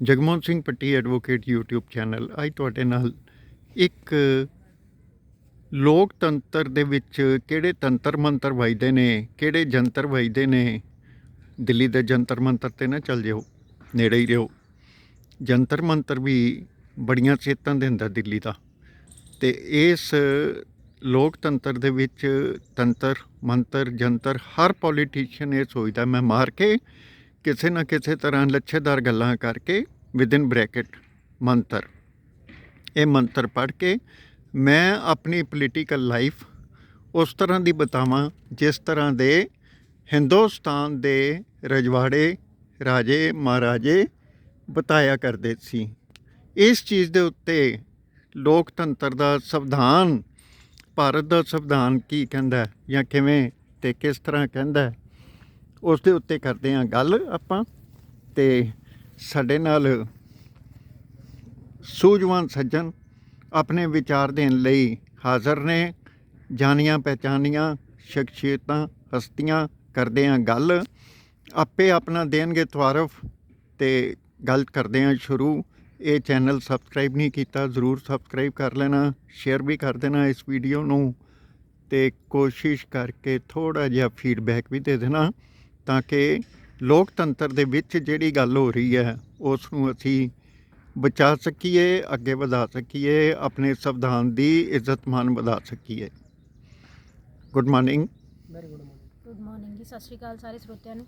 ਜਗਮੋਹਨ ਸਿੰਘ ਪੱਟੀ advocate YouTube channel ਅੱਜ ਤੁਹਾਡੇ ਨਾਲ ਇੱਕ ਲੋਕਤੰਤਰ ਦੇ ਵਿੱਚ ਕਿਹੜੇ ਤੰਤਰ ਮੰਤਰ ਵੱਜਦੇ ਨੇ, ਕਿਹੜੇ ਜੰਤਰ ਵੱਜਦੇ ਨੇ। ਦਿੱਲੀ ਦੇ ਜੰਤਰ ਮੰਤਰ 'ਤੇ ਨਾ ਚੱਲ ਜਾਓ, ਨੇੜੇ ਹੀ ਰਹੋ। ਜੰਤਰ ਮੰਤਰ ਵੀ ਬੜੀਆਂ ਸਿਹਤਾਂ ਦਿੰਦਾ ਦਿੱਲੀ ਦਾ। ਅਤੇ ਇਸ ਲੋਕਤੰਤਰ ਦੇ ਵਿੱਚ ਤੰਤਰ ਮੰਤਰ ਜੰਤਰ ਹਰ ਪੋਲੀਟੀਸ਼ੀਅਨ ਇਹ ਸੋਚਦਾ ਮੈਂ ਮਾਰ ਕੇ ਕਿਸੇ ਨਾ ਕਿਸੇ ਤਰ੍ਹਾਂ ਲੱਛੇਦਾਰ ਗੱਲਾਂ ਕਰਕੇ ਵਿਦਿਨ ਬ੍ਰੈਕਟ ਮੰਤਰ, ਇਹ ਮੰਤਰ ਪੜ੍ਹ ਕੇ ਮੈਂ ਆਪਣੀ ਪੋਲੀਟੀਕਲ ਲਾਈਫ ਉਸ ਤਰ੍ਹਾਂ ਦੀ ਬਤਾਵਾਂ ਜਿਸ ਤਰ੍ਹਾਂ ਦੇ ਹਿੰਦੁਸਤਾਨ ਦੇ ਰਜਵਾੜੇ ਰਾਜੇ ਮਹਾਰਾਜੇ ਬਤਾਇਆ ਕਰਦੇ ਸੀ। ਇਸ ਚੀਜ਼ ਦੇ ਉੱਤੇ ਲੋਕਤੰਤਰ ਦਾ ਸੰਵਿਧਾਨ, ਭਾਰਤ ਦਾ ਸੰਵਿਧਾਨ ਕੀ ਕਹਿੰਦਾ ਜਾਂ ਕਿਵੇਂ ਅਤੇ ਕਿਸ ਤਰ੍ਹਾਂ ਕਹਿੰਦਾ, ਉਸ ਦੇ ਉੱਤੇ ਕਰਦੇ ਹਾਂ ਗੱਲ ਆਪਾਂ। ਅਤੇ ਸਾਡੇ ਨਾਲ ਸੂਝਵਾਨ ਸੱਜਣ ਆਪਣੇ ਵਿਚਾਰ ਦੇਣ ਲਈ ਹਾਜ਼ਰ ਨੇ। ਜਾਣੀਆਂ ਪਹਿਚਾਨੀਆਂ ਸ਼ਖਸੀਅਤਾਂ, ਹਸਤੀਆਂ ਕਰਦੇ ਹਾਂ ਗੱਲ, ਆਪੇ ਆਪਣਾ ਦੇਣਗੇ ਤਾਰਫ ਅਤੇ ਗੱਲ ਕਰਦੇ ਹਾਂ ਸ਼ੁਰੂ। ਇਹ ਚੈਨਲ ਸਬਸਕ੍ਰਾਈਬ ਨਹੀਂ ਕੀਤਾ, ਜ਼ਰੂਰ ਸਬਸਕ੍ਰਾਈਬ ਕਰ ਲੈਣਾ, ਸ਼ੇਅਰ ਵੀ ਕਰ ਦੇਣਾ ਇਸ ਵੀਡੀਓ ਨੂੰ, ਅਤੇ ਕੋਸ਼ਿਸ਼ ਕਰਕੇ ਥੋੜ੍ਹਾ ਜਿਹਾ ਫੀਡਬੈਕ ਵੀ ਦੇ ਦੇਣਾ ਤਾਂ ਕਿ ਲੋਕਤੰਤਰ ਦੇ ਵਿੱਚ ਜਿਹੜੀ ਗੱਲ ਹੋ ਰਹੀ ਹੈ ਉਸ ਨੂੰ ਅਸੀਂ ਬਚਾ ਸਕੀਏ, ਅੱਗੇ ਵਧਾ ਸਕੀਏ, ਆਪਣੇ ਸੰਵਿਧਾਨ ਦੀ ਇੱਜ਼ਤ ਮਾਨ ਵਧਾ ਸਕੀਏ। Good morning. Very good morning ਜੀ। ਸਤਿ ਸ਼੍ਰੀ ਅਕਾਲ ਸਾਰੇ ਸਰੋਤਿਆਂ ਨੂੰ।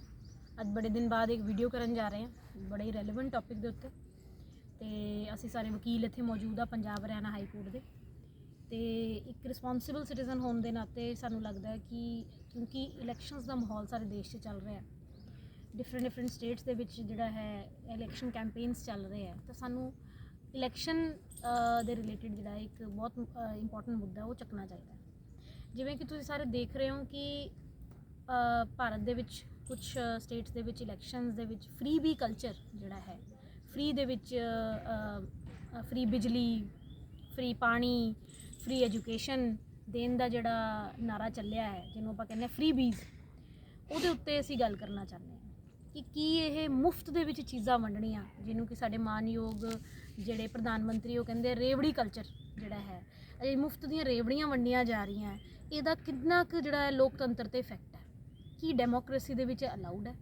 ਅੱਜ ਬੜੇ ਦਿਨ ਬਾਅਦ ਇੱਕ ਵੀਡੀਓ ਕਰਨ ਜਾ ਰਹੇ ਹਾਂ ਬੜੇ ਹੀ ਰੈਲੇਵੈਂਟ ਟੌਪਿਕ ਦੇ ਉੱਤੇ, ਅਤੇ ਅਸੀਂ ਸਾਰੇ ਵਕੀਲ ਇੱਥੇ ਮੌਜੂਦ ਆ ਪੰਜਾਬ ਹਰਿਆਣਾ ਹਾਈ ਕੋਰਟ ਦੇ। ਅਤੇ ਇੱਕ ਰਿਸਪੋਂਸੀਬਲ ਸਿਟੀਜ਼ਨ ਹੋਣ ਦੇ ਨਾਤੇ ਸਾਨੂੰ ਲੱਗਦਾ ਹੈ ਕਿ ਕਿਉਂਕਿ ਇਲੈਕਸ਼ਨਸ ਦਾ ਮਾਹੌਲ ਸਾਰੇ ਦੇਸ਼ 'ਚ ਚੱਲ ਰਿਹਾ, ਡਿਫਰੈਂਟ ਸਟੇਟਸ ਦੇ ਵਿੱਚ ਜਿਹੜਾ ਹੈ ਇਲੈਕਸ਼ਨ ਕੈਂਪੇਨਸ ਚੱਲ ਰਹੇ ਹੈ, ਤਾਂ ਸਾਨੂੰ ਇਲੈਕਸ਼ਨ ਦੇ ਰਿਲੇਟਿਡ ਜਿਹੜਾ ਇੱਕ ਬਹੁਤ ਇੰਪੋਰਟੈਂਟ ਮੁੱਦਾ ਉਹ ਚੱਕਣਾ ਚਾਹੀਦਾ ਹੈ। ਜਿਵੇਂ ਕਿ ਤੁਸੀਂ ਸਾਰੇ ਦੇਖ ਰਹੇ ਹੋ ਕਿ ਭਾਰਤ ਦੇ ਵਿੱਚ ਕੁਛ ਸਟੇਟਸ ਦੇ ਵਿੱਚ ਇਲੈਕਸ਼ਨਸ ਦੇ ਵਿੱਚ ਫ੍ਰੀ ਬੀ ਕਲਚਰ ਜਿਹੜਾ ਹੈ, ਫ੍ਰੀ ਦੇ ਵਿੱਚ ਫ੍ਰੀ ਬਿਜਲੀ, ਫ੍ਰੀ ਪਾਣੀ, ਫ੍ਰੀ ਐਜੂਕੇਸ਼ਨ ਦੇਣ ਦਾ ਜਿਹੜਾ ਨਾਰਾ ਚੱਲਿਆ ਹੈ, ਜਿਹਨੂੰ ਆਪਾਂ ਕਹਿੰਦੇ ਹਾਂ ਫ੍ਰੀ ਬੀਜ਼, ਉਹਦੇ ਉੱਤੇ ਅਸੀਂ ਗੱਲ ਕਰਨਾ ਚਾਹੁੰਦੇ ਹਾਂ ਕਿ ਕੀ ਇਹ ਮੁਫਤ ਦੇ ਵਿੱਚ ਚੀਜ਼ਾਂ ਵੰਡਣੀਆਂ, ਜਿਹਨੂੰ ਕਿ ਸਾਡੇ ਮਾਨਯੋਗ ਜਿਹੜੇ ਪ੍ਰਧਾਨ ਮੰਤਰੀ ਉਹ ਕਹਿੰਦੇ ਰੇਵੜੀ ਕਲਚਰ ਜਿਹੜਾ ਹੈ, ਇਹ ਮੁਫਤ ਦੀਆਂ ਰੇਵੜੀਆਂ ਵੰਡੀਆਂ ਜਾ ਰਹੀਆਂ, ਇਹਦਾ ਕਿੰਨਾ ਕੁ ਜਿਹੜਾ ਹੈ ਲੋਕਤੰਤਰ 'ਤੇ ਇਫੈਕਟ ਹੈ, ਕੀ ਡੈਮੋਕ੍ਰੇਸੀ ਦੇ ਵਿੱਚ ਅਲਾਊਡ ਹੈ,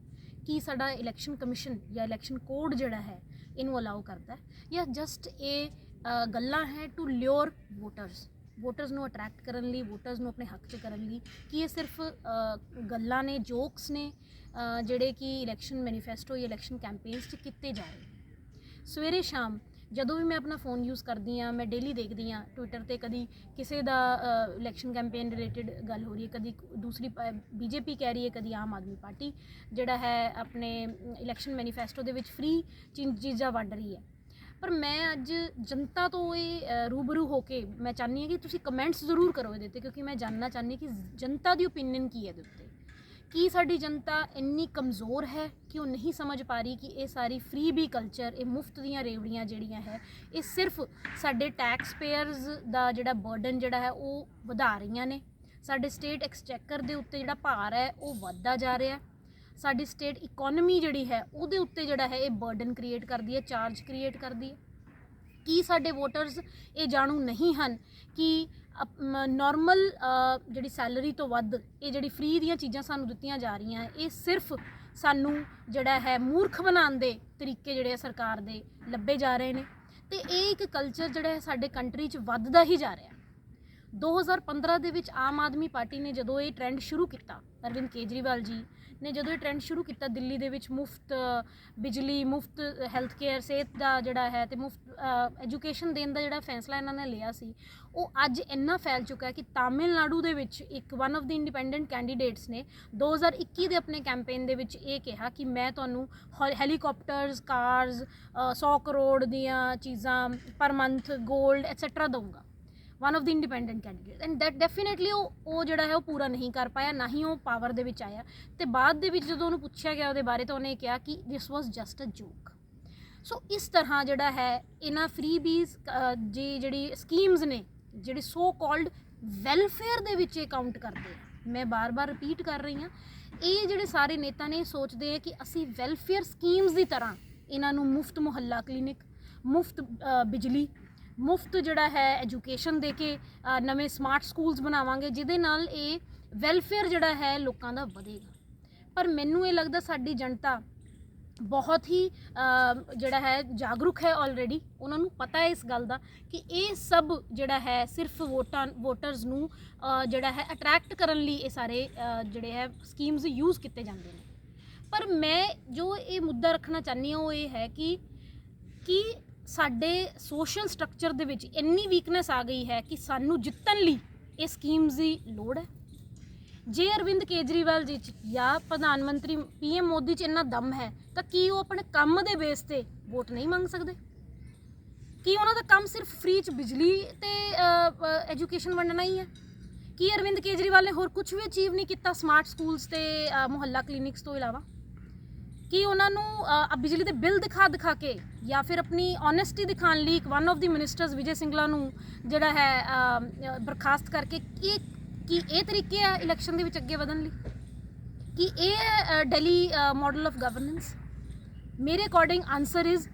ਕੀ ਸਾਡਾ ਇਲੈਕਸ਼ਨ ਕਮਿਸ਼ਨ ਜਾਂ ਇਲੈਕਸ਼ਨ ਕੋਡ ਜਿਹੜਾ ਹੈ ਇਹਨੂੰ ਅਲਾਊ ਕਰਦਾ ਹੈ, ਜਾਂ ਜਸਟ ਇਹ ਗੱਲਾਂ ਹੈ ਟੂ ਲਿਓਰ ਵੋਟਰਸ ਨੂੰ ਅਟਰੈਕਟ ਕਰਨ ਲਈ, ਵੋਟਰਸ ਨੂੰ ਆਪਣੇ ਹੱਕ 'ਚ ਕਰਨ ਲਈ, ਕਿ ਇਹ ਸਿਰਫ ਗੱਲਾਂ ਨੇ, ਜੋਕਸ ਨੇ ਜਿਹੜੇ ਕਿ ਇਲੈਕਸ਼ਨ ਮੈਨੀਫੈਸਟੋ ਜਾਂ ਇਲੈਕਸ਼ਨ ਕੈਂਪੇਨਸ 'ਚ ਕੀਤੇ ਜਾ ਰਹੇ। ਸਵੇਰੇ ਸ਼ਾਮ ਜਦੋਂ ਵੀ ਮੈਂ ਆਪਣਾ ਫ਼ੋਨ ਯੂਜ਼ ਕਰਦੀ ਹਾਂ, ਮੈਂ ਡੇਲੀ ਦੇਖਦੀ ਹਾਂ ਟਵਿੱਟਰ 'ਤੇ ਕਦੀ ਕਿਸੇ ਦਾ ਇਲੈਕਸ਼ਨ ਕੈਂਪੇਨ ਰਿਲੇਟਿਡ ਗੱਲ ਹੋ ਰਹੀ ਹੈ, ਕਦੀ ਦੂਸਰੀ BJP ਕਹਿ ਰਹੀ ਹੈ, ਕਦੀ ਆਮ ਆਦਮੀ ਪਾਰਟੀ ਜਿਹੜਾ ਹੈ ਆਪਣੇ ਇਲੈਕਸ਼ਨ ਮੈਨੀਫੈਸਟੋ ਦੇ ਵਿੱਚ ਫ੍ਰੀ ਚੀਜ਼ਾਂ ਵੰਡ ਰਹੀ ਹੈ। ਪਰ ਮੈਂ ਅੱਜ ਜਨਤਾ ਤੋਂ ਇਹ ਰੂਬਰੂ ਹੋ ਕੇ ਮੈਂ ਚਾਹੁੰਦੀ ਹਾਂ ਕਿ ਤੁਸੀਂ ਕਮੈਂਟਸ ਜ਼ਰੂਰ ਕਰੋ ਇਹਦੇ 'ਤੇ, ਕਿਉਂਕਿ ਮੈਂ ਜਾਣਨਾ ਚਾਹੁੰਦੀ ਕਿ ਜਨਤਾ ਦੀ ਓਪੀਨੀਅਨ ਕੀ ਹੈ ਇਹਦੇ ਉੱਤੇ। ਕੀ ਸਾਡੀ ਜਨਤਾ ਇੰਨੀ ਕਮਜ਼ੋਰ ਹੈ ਕਿ ਉਹ ਨਹੀਂ ਸਮਝ ਪਾ ਰਹੀ ਕਿ ਇਹ ਸਾਰੀ ਫ੍ਰੀ ਬੀ ਕਲਚਰ, ਇਹ ਮੁਫਤ ਦੀਆਂ ਰੇਵੜੀਆਂ ਜਿਹੜੀਆਂ ਹੈ, ਇਹ ਸਿਰਫ ਸਾਡੇ ਟੈਕਸ ਪੇਅਰਸ ਦਾ ਜਿਹੜਾ ਬਰਡਨ ਜਿਹੜਾ ਹੈ ਉਹ ਵਧਾ ਰਹੀਆਂ ਨੇ, ਸਾਡੇ ਸਟੇਟ ਐਕਸਚੈਕਰ ਦੇ ਉੱਤੇ ਜਿਹੜਾ ਭਾਰ ਹੈ ਉਹ ਵੱਧਦਾ ਜਾ ਰਿਹਾ, ਸਾਡੀ ਸਟੇਟ ਇਕੋਨਮੀ ਜਿਹੜੀ ਹੈ ਉਹਦੇ ਉੱਤੇ ਜਿਹੜਾ ਹੈ ਇਹ ਬਰਡਨ ਕ੍ਰੀਏਟ ਕਰਦੀ ਹੈ, ਚਾਰਜ ਕ੍ਰੀਏਟ ਕਰਦੀ ਹੈ। ਕੀ ਸਾਡੇ ਵੋਟਰਸ ਇਹ ਜਾਣੂ ਨਹੀਂ ਹਨ ਕਿ ਨੋਰਮਲ ਜਿਹੜੀ ਸੈਲਰੀ ਤੋਂ ਵੱਧ ਇਹ ਜਿਹੜੀ ਫ੍ਰੀ ਦੀਆਂ ਚੀਜ਼ਾਂ ਸਾਨੂੰ ਦਿੱਤੀਆਂ ਜਾ ਰਹੀਆਂ, ਇਹ ਸਿਰਫ ਸਾਨੂੰ ਜਿਹੜਾ ਹੈ ਮੂਰਖ ਬਣਾਉਣ ਦੇ ਤਰੀਕੇ ਜਿਹੜੇ ਆ ਸਰਕਾਰ ਦੇ ਲੱਭੇ ਜਾ ਰਹੇ ਨੇ, ਅਤੇ ਇਹ ਇੱਕ ਕਲਚਰ ਜਿਹੜਾ ਹੈ ਸਾਡੇ ਕੰਟਰੀ 'ਚ ਵੱਧਦਾ ਹੀ ਜਾ ਰਿਹਾ। 2015 ਦੇ ਵਿੱਚ ਆਮ ਆਦਮੀ ਪਾਰਟੀ ਨੇ ਜਦੋਂ ਇਹ ਟ੍ਰੈਂਡ ਸ਼ੁਰੂ ਕੀਤਾ, ਅਰਵਿੰਦ ਕੇਜਰੀਵਾਲ ਜੀ ਨੇ ਜਦੋਂ ਇਹ ਟ੍ਰੈਂਡ ਸ਼ੁਰੂ ਕੀਤਾ, ਦਿੱਲੀ ਦੇ ਵਿੱਚ ਮੁਫਤ ਬਿਜਲੀ, ਮੁਫਤ ਹੈਲਥ ਕੇਅਰ, ਸਿਹਤ ਦਾ ਜਿਹੜਾ ਹੈ ਅਤੇ ਮੁਫਤ ਐਜੂਕੇਸ਼ਨ ਦੇਣ ਦਾ ਜਿਹੜਾ ਫੈਸਲਾ ਇਹਨਾਂ ਨੇ ਲਿਆ ਸੀ, ਉਹ ਅੱਜ ਇੰਨਾ ਫੈਲ ਚੁੱਕਾ ਹੈ ਕਿ ਤਾਮਿਲਨਾਡੂ ਦੇ ਵਿੱਚ ਇੱਕ one of the independent candidates ਨੇ 2021 ਦੇ ਆਪਣੇ ਕੈਂਪੇਨ ਦੇ ਵਿੱਚ ਇਹ ਕਿਹਾ ਕਿ ਮੈਂ ਤੁਹਾਨੂੰ ਹੈਲੀਕਾਪਟਰਸ, ਕਾਰਸ, 100 ਕਰੋੜ ਦੀਆਂ ਚੀਜ਼ਾਂ ਪਰ ਮੰਥ, ਗੋਲਡ ਐਟਸੈਟਰਾ ਦਊਂਗਾ। One of the independent candidate, and that definitely ਉਹ ਜਿਹੜਾ ਹੈ ਉਹ ਪੂਰਾ ਨਹੀਂ ਕਰ ਪਾਇਆ, ਨਾ ਹੀ ਉਹ ਪਾਵਰ ਦੇ ਵਿੱਚ ਆਇਆ, ਅਤੇ ਬਾਅਦ ਦੇ ਵਿੱਚ ਜਦੋਂ ਉਹਨੂੰ ਪੁੱਛਿਆ ਗਿਆ ਉਹਦੇ ਬਾਰੇ ਤਾਂ ਉਹਨੇ ਕਿਹਾ ਕਿ ਦਿਸ ਵਾਜ਼ ਜਸਟ ਅ ਜੋਕ। ਸੋ ਇਸ ਤਰ੍ਹਾਂ ਜਿਹੜਾ ਹੈ ਇਹਨਾਂ ਫ੍ਰੀ ਬੀਜ਼ ਜਿਹੜੀ ਸਕੀਮਸ ਨੇ, ਜਿਹੜੀ ਸੋ ਕਾਲਡ ਵੈਲਫੇਅਰ ਦੇ ਵਿੱਚ ਇਹ ਕਾਊਂਟ ਕਰਦੇ ਆ, ਮੈਂ ਬਾਰ-ਬਾਰ ਰਿਪੀਟ ਕਰ ਰਹੀ ਹਾਂ, ਇਹ ਜਿਹੜੇ ਸਾਰੇ ਨੇਤਾ ਨੇ ਸੋਚਦੇ ਆ ਕਿ ਅਸੀਂ ਵੈਲਫੇਅਰ ਸਕੀਮਸ ਦੀ ਤਰ੍ਹਾਂ ਇਹਨਾਂ ਨੂੰ ਮੁਫਤ ਮੁਹੱਲਾ ਕਲੀਨਿਕ, ਮੁਫਤ ਬਿਜਲੀ, ਮੁਫਤ ਜਿਹੜਾ ਹੈ ਐਜੂਕੇਸ਼ਨ ਦੇ ਕੇ ਨਵੇਂ ਸਮਾਰਟ ਸਕੂਲਸ ਬਣਾਵਾਂਗੇ ਜਿਹਦੇ ਨਾਲ ਇਹ ਵੈਲਫੇਅਰ ਜਿਹੜਾ ਹੈ ਲੋਕਾਂ ਦਾ ਵਧੇਗਾ। ਪਰ ਮੈਨੂੰ ਇਹ ਲੱਗਦਾ ਸਾਡੀ ਜਨਤਾ ਬਹੁਤ ਹੀ ਜਿਹੜਾ ਹੈ ਜਾਗਰੂਕ ਹੈ ਆਲਰੇਡੀ, ਉਹਨਾਂ ਨੂੰ ਪਤਾ ਹੈ ਇਸ ਗੱਲ ਦਾ ਕਿ ਇਹ ਸਭ ਜਿਹੜਾ ਹੈ ਸਿਰਫ ਵੋਟਰਸ ਨੂੰ ਜਿਹੜਾ ਹੈ ਅਟਰੈਕਟ ਕਰਨ ਲਈ ਇਹ ਸਾਰੇ ਜਿਹੜੇ ਹੈ ਸਕੀਮਸ ਯੂਜ਼ ਕੀਤੇ ਜਾਂਦੇ ਨੇ। ਪਰ ਮੈਂ ਜੋ ਇਹ ਮੁੱਦਾ ਰੱਖਣਾ ਚਾਹੁੰਦੀ ਹਾਂ ਉਹ ਇਹ ਹੈ ਕਿ ਸਾਡੇ ਸੋਸ਼ਲ ਸਟਰਕਚਰ ਦੇ ਵਿੱਚ ਇੰਨੀ ਵੀਕਨੈਸ ਆ ਗਈ ਹੈ ਕਿ ਸਾਨੂੰ ਜਿੱਤਣ ਲਈ ਇਹ ਸਕੀਮਸ ਦੀ ਲੋੜ ਹੈ। ਜੇ ਅਰਵਿੰਦ ਕੇਜਰੀਵਾਲ ਜੀ 'ਚ ਜਾਂ ਪ੍ਰਧਾਨ ਮੰਤਰੀ PM ਮੋਦੀ 'ਚ ਇੰਨਾ ਦਮ ਹੈ ਤਾਂ ਕੀ ਉਹ ਆਪਣੇ ਕੰਮ ਦੇ ਬੇਸ ਤੇ ਵੋਟ ਨਹੀਂ ਮੰਗ ਸਕਦੇ? ਕੀ ਉਹਨਾਂ ਦਾ ਕੰਮ ਸਿਰਫ ਫ੍ਰੀ 'ਚ ਬਿਜਲੀ ਤੇ ਐਜੂਕੇਸ਼ਨ ਵੰਡਣਾ ਹੀ ਹੈ? ਕੀ ਅਰਵਿੰਦ ਕੇਜਰੀਵਾਲ ਨੇ ਹੋਰ ਕੁਝ ਵੀ ਅਚੀਵ ਨਹੀਂ ਕੀਤਾ ਸਮਾਰਟ ਸਕੂਲਸ ਤੇ ਮੁਹੱਲਾ ਕਲੀਨਿਕਸ ਤੋਂ ਇਲਾਵਾ? ਕਿ ਉਹਨਾਂ ਨੂੰ ਬਿਜਲੀ ਦੇ ਬਿੱਲ ਦਿਖਾ ਕੇ ਜਾਂ ਫਿਰ ਆਪਣੀ ਓਨੈਸਟੀ ਦਿਖਾਉਣ ਲਈ one of the ministers Vijay Singla ਨੂੰ ਜਿਹੜਾ ਹੈ ਬਰਖਾਸਤ ਕਰਕੇ ਕਿ ਇਹ ਤਰੀਕੇ ਆ ਇਲੈਕਸ਼ਨ ਦੇ ਵਿੱਚ ਅੱਗੇ ਵਧਣ ਲਈ? ਕਿ ਇਹ ਹੈ ਦਿੱਲੀ ਮਾਡਲ ਆਫ ਗਵਰਨੈਂਸ? ਮੇਰੇ according answer is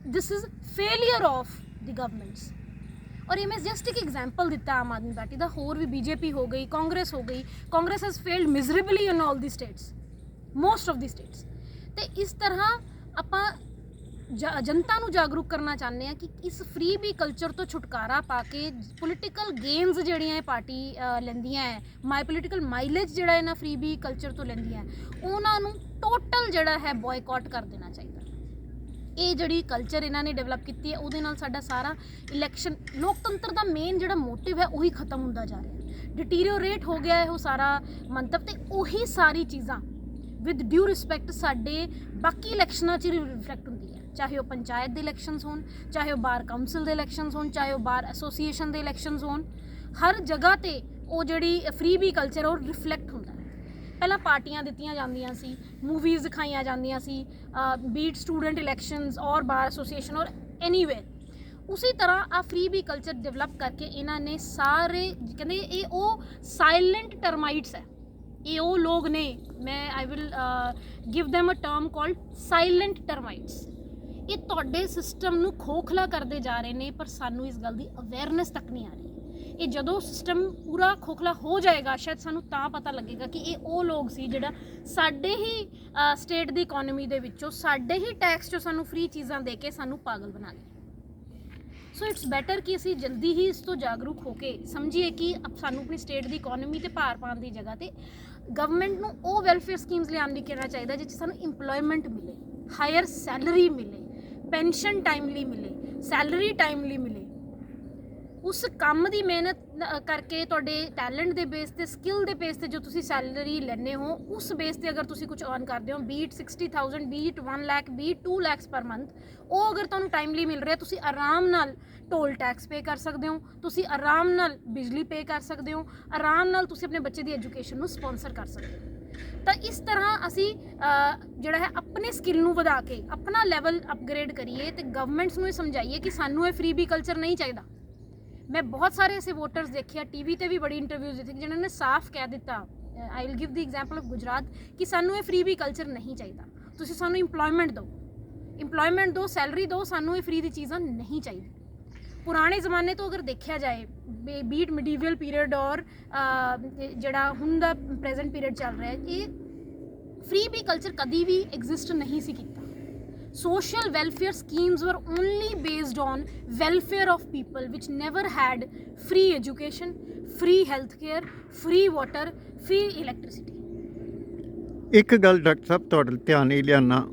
this is failure of the governments. ਔਰ ਇਹ ਮੈਂ ਜਸਟ ਇੱਕ ਐਗਜ਼ਾਮਪਲ ਦਿੱਤਾ ਆਮ ਆਦਮੀ ਪਾਰਟੀ ਦਾ, ਹੋਰ ਵੀ BJP ਹੋ ਗਈ, ਕਾਂਗਰਸ ਹੋ ਗਈ। Congress has failed miserably in all the states, most of the states. ਤੇ ਇਸ ਤਰ੍ਹਾਂ ਆਪਾਂ ਜਨਤਾ ਨੂੰ ਜਾਗਰੂਕ ਕਰਨਾ ਚਾਹੁੰਦੇ ਹਾਂ ਕਿ ਇਸ ਫ੍ਰੀ ਬੀ ਕਲਚਰ ਤੋਂ ਛੁਟਕਾਰਾ ਪਾ ਕੇ ਪੋਲੀਟੀਕਲ ਗੇਨਸ ਜਿਹੜੀਆਂ ਇਹ ਪਾਰਟੀ ਲੈਂਦੀਆਂ ਹੈ, ਪੋਲੀਟੀਕਲ ਮਾਈਲੇਜ ਜਿਹੜਾ ਇਹਨਾਂ ਫ੍ਰੀ ਬੀ ਕਲਚਰ ਤੋਂ ਲੈਂਦੀਆਂ ਉਹਨਾਂ ਨੂੰ ਟੋਟਲ ਜਿਹੜਾ ਹੈ ਬॉयਕਾਟ ਕਰ ਦੇਣਾ ਚਾਹੀਦਾ। ਇਹ ਜਿਹੜੀ ਕਲਚਰ ਇਹਨਾਂ ਨੇ ਡਿਵੈਲਪ ਕੀਤੀ ਹੈ ਉਹਦੇ ਨਾਲ ਸਾਡਾ ਸਾਰਾ ਇਲੈਕਸ਼ਨ ਲੋਕਤੰਤਰ ਦਾ ਮੇਨ ਜਿਹੜਾ ਮੋਟਿਵ ਹੈ ਉਹੀ ਖਤਮ ਹੁੰਦਾ ਜਾ ਰਿਹਾ, ਡਿਟੀਰੀਓਰੇਟ ਹੋ ਗਿਆ ਹੈ ਉਹ ਸਾਰਾ ਮੰਤਵ। ਤੇ ਉਹੀ ਸਾਰੀ ਚੀਜ਼ਾਂ ਵਿਦ ਡਿਊ ਰਿਸਪੈਕਟ ਸਾਡੇ ਬਾਕੀ ਇਲੈਕਸ਼ਨਾਂ 'ਚ ਰਿਫਲੈਕਟ ਹੁੰਦੀ ਹੈ, ਚਾਹੇ ਉਹ ਪੰਚਾਇਤ ਦੇ ਇਲੈਕਸ਼ਨਸ ਹੋਣ, ਚਾਹੇ ਉਹ ਬਾਰ ਕਾਉਂਸਲ ਦੇ ਇਲੈਕਸ਼ਨਸ ਹੋਣ, ਚਾਹੇ ਉਹ ਬਾਰ ਐਸੋਸੀਏਸ਼ਨ ਦੇ ਇਲੈਕਸ਼ਨਸ ਹੋਣ। ਹਰ ਜਗ੍ਹਾ ਤੇ ਉਹ ਜਿਹੜੀ ਫ੍ਰੀ ਬੀ ਕਲਚਰ ਉਹ ਰਿਫਲੈਕਟ ਹੁੰਦਾ ਹੈ। ਪਹਿਲਾਂ ਪਾਰਟੀਆਂ ਦਿੱਤੀਆਂ ਜਾਂਦੀਆਂ ਸੀ, ਮੂਵੀਜ਼ ਦਿਖਾਈਆਂ ਜਾਂਦੀਆਂ ਸੀ, ਬੀਟ ਸਟੂਡੈਂਟ ਇਲੈਕਸ਼ਨਸ ਔਰ ਬਾਰ ਐਸੋਸੀਏਸ਼ਨ ਔਰ ਐਨੀਵੇਅਰ। ਉਸੇ ਤਰ੍ਹਾਂ ਆ ਫ੍ਰੀ ਬੀ ਕਲਚਰ ਡਿਵੈਲਪ ਕਰਕੇ ਇਹਨਾਂ ਨੇ ਸਾਰੇ ਕਹਿੰਦੇ ਇਹ ਉਹ ਸਾਇਲੈਂਟ ਟਰਮਾਈਟਸ ਹੈ, ਇਹ ਉਹ ਲੋਕ ਨੇ, ਮੈਂ I will give them a term called silent termites. ਇਹ ਤੁਹਾਡੇ ਸਿਸਟਮ ਨੂੰ ਖੋਖਲਾ ਕਰਦੇ ਜਾ ਰਹੇ ਨੇ ਪਰ ਸਾਨੂੰ ਇਸ ਗੱਲ ਦੀ ਅਵੇਅਰਨੈਸ ਤੱਕ ਨਹੀਂ ਆ ਰਹੀ। ਇਹ ਜਦੋਂ ਸਿਸਟਮ ਪੂਰਾ ਖੋਖਲਾ ਹੋ ਜਾਏਗਾ ਸ਼ਾਇਦ ਸਾਨੂੰ ਤਾਂ ਪਤਾ ਲੱਗੇਗਾ ਕਿ ਇਹ ਉਹ ਲੋਕ ਸੀ ਜਿਹੜਾ ਸਾਡੇ ਹੀ ਸਟੇਟ ਦੀ ਇਕਨੋਮੀ ਦੇ ਵਿੱਚੋਂ, ਸਾਡੇ ਹੀ ਟੈਕਸ 'ਚੋਂ ਸਾਨੂੰ ਫ੍ਰੀ ਚੀਜ਼ਾਂ ਦੇ ਕੇ ਸਾਨੂੰ ਪਾਗਲ ਬਣਾ ਗਏ। ਸੋ ਇਟਸ ਬੈਟਰ ਕਿ ਅਸੀਂ ਜਲਦੀ ਹੀ ਇਸ ਤੋਂ ਜਾਗਰੂਕ ਹੋ ਕੇ ਸਮਝੀਏ ਕਿ ਸਾਨੂੰ ਆਪਣੀ ਸਟੇਟ ਦੀ ਇਕਨੋਮੀ ਤੇ ਭਾਰ ਪਾਉਣ ਦੀ ਜਗ੍ਹਾ ਤੇ ਗਵਰਨਮੈਂਟ ਨੂੰ ਉਹ ਵੈਲਫੇਅਰ ਸਕੀਮਸ ਲਿਆਉਣ ਲਈ ਕਹਿਣਾ ਚਾਹੀਦਾ ਜਿਸ 'ਚ ਸਾਨੂੰ ਇੰਪਲੋਇਮੈਂਟ ਮਿਲੇ, ਹਾਇਰ ਸੈਲਰੀ ਮਿਲੇ, ਪੈਨਸ਼ਨ ਟਾਈਮਲੀ ਮਿਲੇ, ਸੈਲਰੀ ਟਾਈਮਲੀ ਮਿਲੇ। ਉਸ ਕੰਮ ਦੀ ਮਿਹਨਤ ਕਰਕੇ ਤੁਹਾਡੇ ਟੈਲੈਂਟ ਦੇ ਬੇਸ ਤੇ, ਸਕਿੱਲ ਦੇ ਬੇਸ ਤੇ ਜੋ ਤੁਸੀਂ ਸੈਲਰੀ ਲੈਂਦੇ ਹੋ ਉਸ ਬੇਸ ਤੇ ਅਗਰ ਤੁਸੀਂ ਕੁਝ ਅਰਨ ਕਰਦੇ ਹੋ, be it 60,000, be it 1 lakh, be it 2 lakh per month, ਉਹ ਅਗਰ ਤੁਹਾਨੂੰ ਟਾਈਮਲੀ ਮਿਲ ਰਿਹਾ ਤੁਸੀਂ ਆਰਾਮ ਨਾਲ ਟੋਲ ਟੈਕਸ ਪੇ ਕਰ ਸਕਦੇ ਹੋ, ਤੁਸੀਂ ਆਰਾਮ ਨਾਲ ਬਿਜਲੀ ਪੇ ਕਰ ਸਕਦੇ ਹੋ, ਆਰਾਮ ਨਾਲ ਤੁਸੀਂ ਆਪਣੇ ਬੱਚੇ ਦੀ ਐਜੂਕੇਸ਼ਨ ਨੂੰ ਸਪਾਂਸਰ ਕਰ ਸਕਦੇ ਹੋ। ਤਾਂ ਇਸ ਤਰ੍ਹਾਂ ਅਸੀਂ ਜਿਹੜਾ ਹੈ ਆਪਣੇ ਸਕਿੱਲ ਨੂੰ ਵਧਾ ਕੇ ਆਪਣਾ ਲੈਵਲ ਅਪਗ੍ਰੇਡ ਕਰੀਏ ਤੇ ਗਵਰਨਮੈਂਟਸ ਨੂੰ ਇਹ ਸਮਝਾਈਏ ਕਿ ਸਾਨੂੰ ਇਹ ਫ੍ਰੀ ਬੀ ਕਲਚਰ ਨਹੀਂ ਚਾਹੀਦਾ। ਮੈਂ ਬਹੁਤ ਸਾਰੇ ਐਸੇ ਵੋਟਰਸ ਦੇਖੇ ਆ, TV ਤੇ ਵੀ ਬੜੀ ਇੰਟਰਵਿਊਜ਼ ਦਿੱਤੀ ਜਿਨ੍ਹਾਂ ਨੇ ਸਾਫ਼ ਕਹਿ ਦਿੱਤਾ, ਆਈ will give the example of Gujarat, ਕਿ ਸਾਨੂੰ ਇਹ ਫ੍ਰੀ ਬੀ ਕਲਚਰ ਨਹੀਂ ਚਾਹੀਦਾ, ਤੁਸੀਂ ਸਾਨੂੰ ਇੰਪਲੋਇਮੈਂਟ ਦਿਓ, ਸੈਲਰੀ ਦਿਓ, ਸਾਨੂੰ ਇਹ ਫ੍ਰੀ ਦੀ ਚੀਜ਼ਾਂ ਨਹੀਂ ਚਾਹੀਦੀ। ਪੁਰਾਣੇ ਜ਼ਮਾਨੇ ਤੋਂ ਅਗਰ ਦੇਖਿਆ ਜਾਏ, ਬੀਟ ਮਿਡੀਵਲ ਪੀਰੀਅਡ ਔਰ ਜਿਹੜਾ ਹੁਣ ਦਾ ਪ੍ਰੈਜ਼ੈਂਟ ਪੀਰੀਅਡ ਚੱਲ ਰਿਹਾ, ਇਹ ਫ੍ਰੀ ਬੀ ਕਲਚਰ ਕਦੀ ਵੀ ਐਗਜ਼ਿਸਟ ਨਹੀਂ ਸੀ ਕੀਤਾ। Social welfare schemes were only based on welfare of people which never had free education, free healthcare, free water, free electricity. ਇੱਕ ਗੱਲ ਡਾਕਟਰ ਸਾਹਿਬ ਤੁਹਾਡੇ ਧਿਆਨ ਹੀ ਲਿਆਉਣਾ,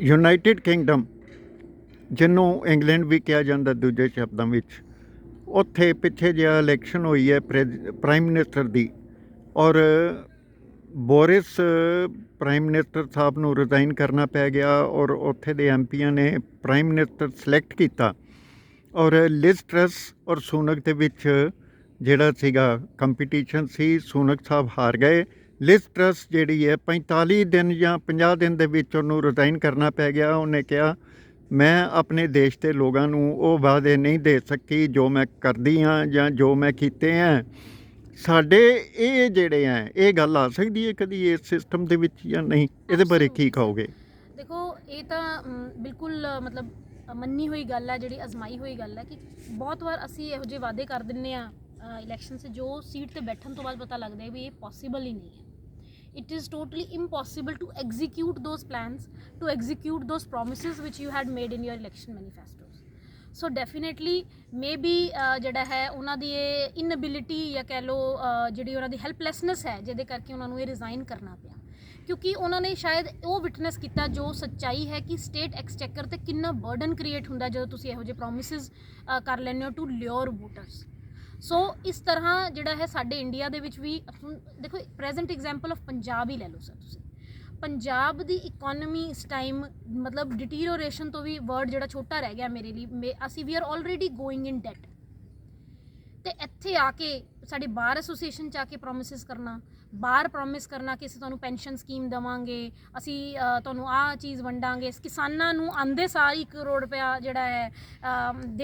ਯੂਨਾਈਟਿਡ ਕਿੰਗਡਮ ਜਿਹਨੂੰ ਇੰਗਲੈਂਡ ਵੀ ਕਿਹਾ ਜਾਂਦਾ ਦੂਜੇ ਸ਼ਬਦਾਂ ਵਿੱਚ, ਉੱਥੇ ਪਿੱਛੇ ਜਿਹਾ ਇਲੈਕਸ਼ਨ ਹੋਈ ਹੈ ਪ੍ਰਾਈਮ ਮਿਨਿਸਟਰ ਦੀ, ਔਰ ਬੋਰਿਸ ਪ੍ਰਾਈਮ ਮਿਨਿਸਟਰ ਸਾਹਿਬ ਨੂੰ ਰਿਜ਼ਾਈਨ ਕਰਨਾ ਪੈ ਗਿਆ ਔਰ ਉੱਥੇ ਦੇ ਐਮਪੀਆਂ ਨੇ ਪ੍ਰਾਈਮ ਮਿਨਿਸਟਰ ਸਿਲੈਕਟ ਕੀਤਾ, ਔਰ ਲਿਜ਼ ਟਰਸ ਔਰ ਸੂਨਕ ਦੇ ਵਿੱਚ ਜਿਹੜਾ ਸੀਗਾ ਕੰਪੀਟੀਸ਼ਨ ਸੀ, ਸੂਨਕ ਸਾਹਿਬ ਹਾਰ ਗਏ। ਲਿਜ਼ ਟਰਸ ਜਿਹੜੀ ਹੈ 45 ਦਿਨ ਜਾਂ 50 ਦਿਨ ਦੇ ਵਿੱਚ ਉਹਨੂੰ ਰਿਜ਼ਾਈਨ ਕਰਨਾ ਪੈ ਗਿਆ। ਉਹਨੇ ਕਿਹਾ ਮੈਂ ਆਪਣੇ ਦੇਸ਼ ਦੇ ਲੋਕਾਂ ਨੂੰ ਉਹ ਵਾਅਦੇ ਨਹੀਂ ਦੇ ਸਕੀ ਜੋ ਮੈਂ ਕਰਦੀ ਹਾਂ ਜਾਂ ਜੋ ਮੈਂ ਕੀਤੇ ਹੈ। ਸਾਡੇ ਇਹ ਜਿਹੜੇ ਹੈ ਇਹ ਗੱਲ ਆ ਸਕਦੀ ਹੈ ਕਦੀ ਇਸ ਸਿਸਟਮ ਦੇ ਵਿੱਚ ਜਾਂ ਨਹੀਂ? ਇਹਦੇ ਬਾਰੇ ਕੀ ਕਹੋਗੇ? ਦੇਖੋ ਇਹ ਤਾਂ ਬਿਲਕੁਲ ਮਤਲਬ ਮੰਨੀ ਹੋਈ ਗੱਲ ਹੈ, ਜਿਹੜੀ ਅਜ਼ਮਾਈ ਹੋਈ ਗੱਲ ਹੈ ਕਿ ਬਹੁਤ ਵਾਰ ਅਸੀਂ ਇਹੋ ਜਿਹੇ ਵਾਅਦੇ ਕਰ ਦਿੰਦੇ ਆ ਇਲੈਕਸ਼ਨ 'ਚ ਜੋ ਸੀਟ ਤੇ ਬੈਠਣ ਤੋਂ ਬਾਅਦ ਪਤਾ ਲੱਗਦਾ ਹੈ ਵੀ ਇਹ ਪੋਸੀਬਲ ਹੀ ਨਹੀਂ ਹੈ। It is totally impossible to execute those plans, to execute those promises which you had made in your election manifestos. So definitely maybe ਜਿਹੜਾ ਹੈ ਉਹਨਾਂ ਦੀ ਇਹ ਇਨਐਬਿਲਿਟੀ ਜਾਂ ਕਹਿ ਲਓ ਜਿਹੜੀ ਉਹਨਾਂ ਦੀ ਹੈਲਪਲੈਸਨੈਸ ਹੈ ਜਿਹਦੇ ਕਰਕੇ ਉਹਨਾਂ ਨੂੰ ਇਹ ਰਿਜ਼ਾਈਨ ਕਰਨਾ ਪਿਆ, ਕਿਉਂਕਿ ਉਹਨਾਂ ਨੇ ਸ਼ਾਇਦ ਉਹ ਵਿਟਨੈਸ ਕੀਤਾ ਜੋ ਸੱਚਾਈ ਹੈ ਕਿ ਸਟੇਟ ਐਕਸਚੈਕਰ ਤੇ ਕਿੰਨਾ ਬਰਡਨ ਕ੍ਰੀਏਟ ਹੁੰਦਾ ਜਦੋਂ ਤੁਸੀਂ ਇਹੋ ਜਿਹੇ ਪ੍ਰੋਮਿਸਿਸ ਕਰ ਲੈਂਦੇ ਹੋ ਟੂ ਲਿਓਰ ਵੋਟਰਸ। ਸੋ ਇਸ ਤਰ੍ਹਾਂ ਜਿਹੜਾ ਹੈ ਸਾਡੇ ਇੰਡੀਆ ਦੇ ਵਿੱਚ ਵੀ ਦੇਖੋ ਪ੍ਰੈਜ਼ੈਂਟ ਐਗਜ਼ਾਮਪਲ ਆਫ ਪੰਜਾਬ ਹੀ ਲੈ ਲਓ ਸਰ ਤੁਸੀਂ। ਪੰਜਾਬ ਦੀ ਇਕੋਨਮੀ ਇਸ ਟਾਈਮ ਮਤਲਬ ਡਿਟੀਰੀਓਰੇਸ਼ਨ ਤੋਂ ਵੀ ਵਰਡ ਜਿਹੜਾ ਛੋਟਾ ਰਹਿ ਗਿਆ ਮੇਰੇ ਲਈ, ਅਸੀਂ we are already going in that. ਤੇ ਇੱਥੇ ਆ ਕੇ ਸਾਡੇ ਬਾਰ ਐਸੋਸੀਏਸ਼ਨ 'ਚ ਆ ਕੇ ਪ੍ਰੋਮਿਸਿਸ ਕਰਨਾ, ਬਾਹਰ ਪ੍ਰੋਮਿਸ ਕਰਨਾ ਕਿ ਅਸੀਂ ਤੁਹਾਨੂੰ ਪੈਨਸ਼ਨ ਸਕੀਮ ਦੇਵਾਂਗੇ, ਅਸੀਂ ਤੁਹਾਨੂੰ ਆਹ ਚੀਜ਼ ਵੰਡਾਂਗੇ, ਕਿਸਾਨਾਂ ਨੂੰ ਆਂਦੇ ਸਾਰ 1 ਕਰੋੜ ਰੁਪਇਆ ਜਿਹੜਾ ਹੈ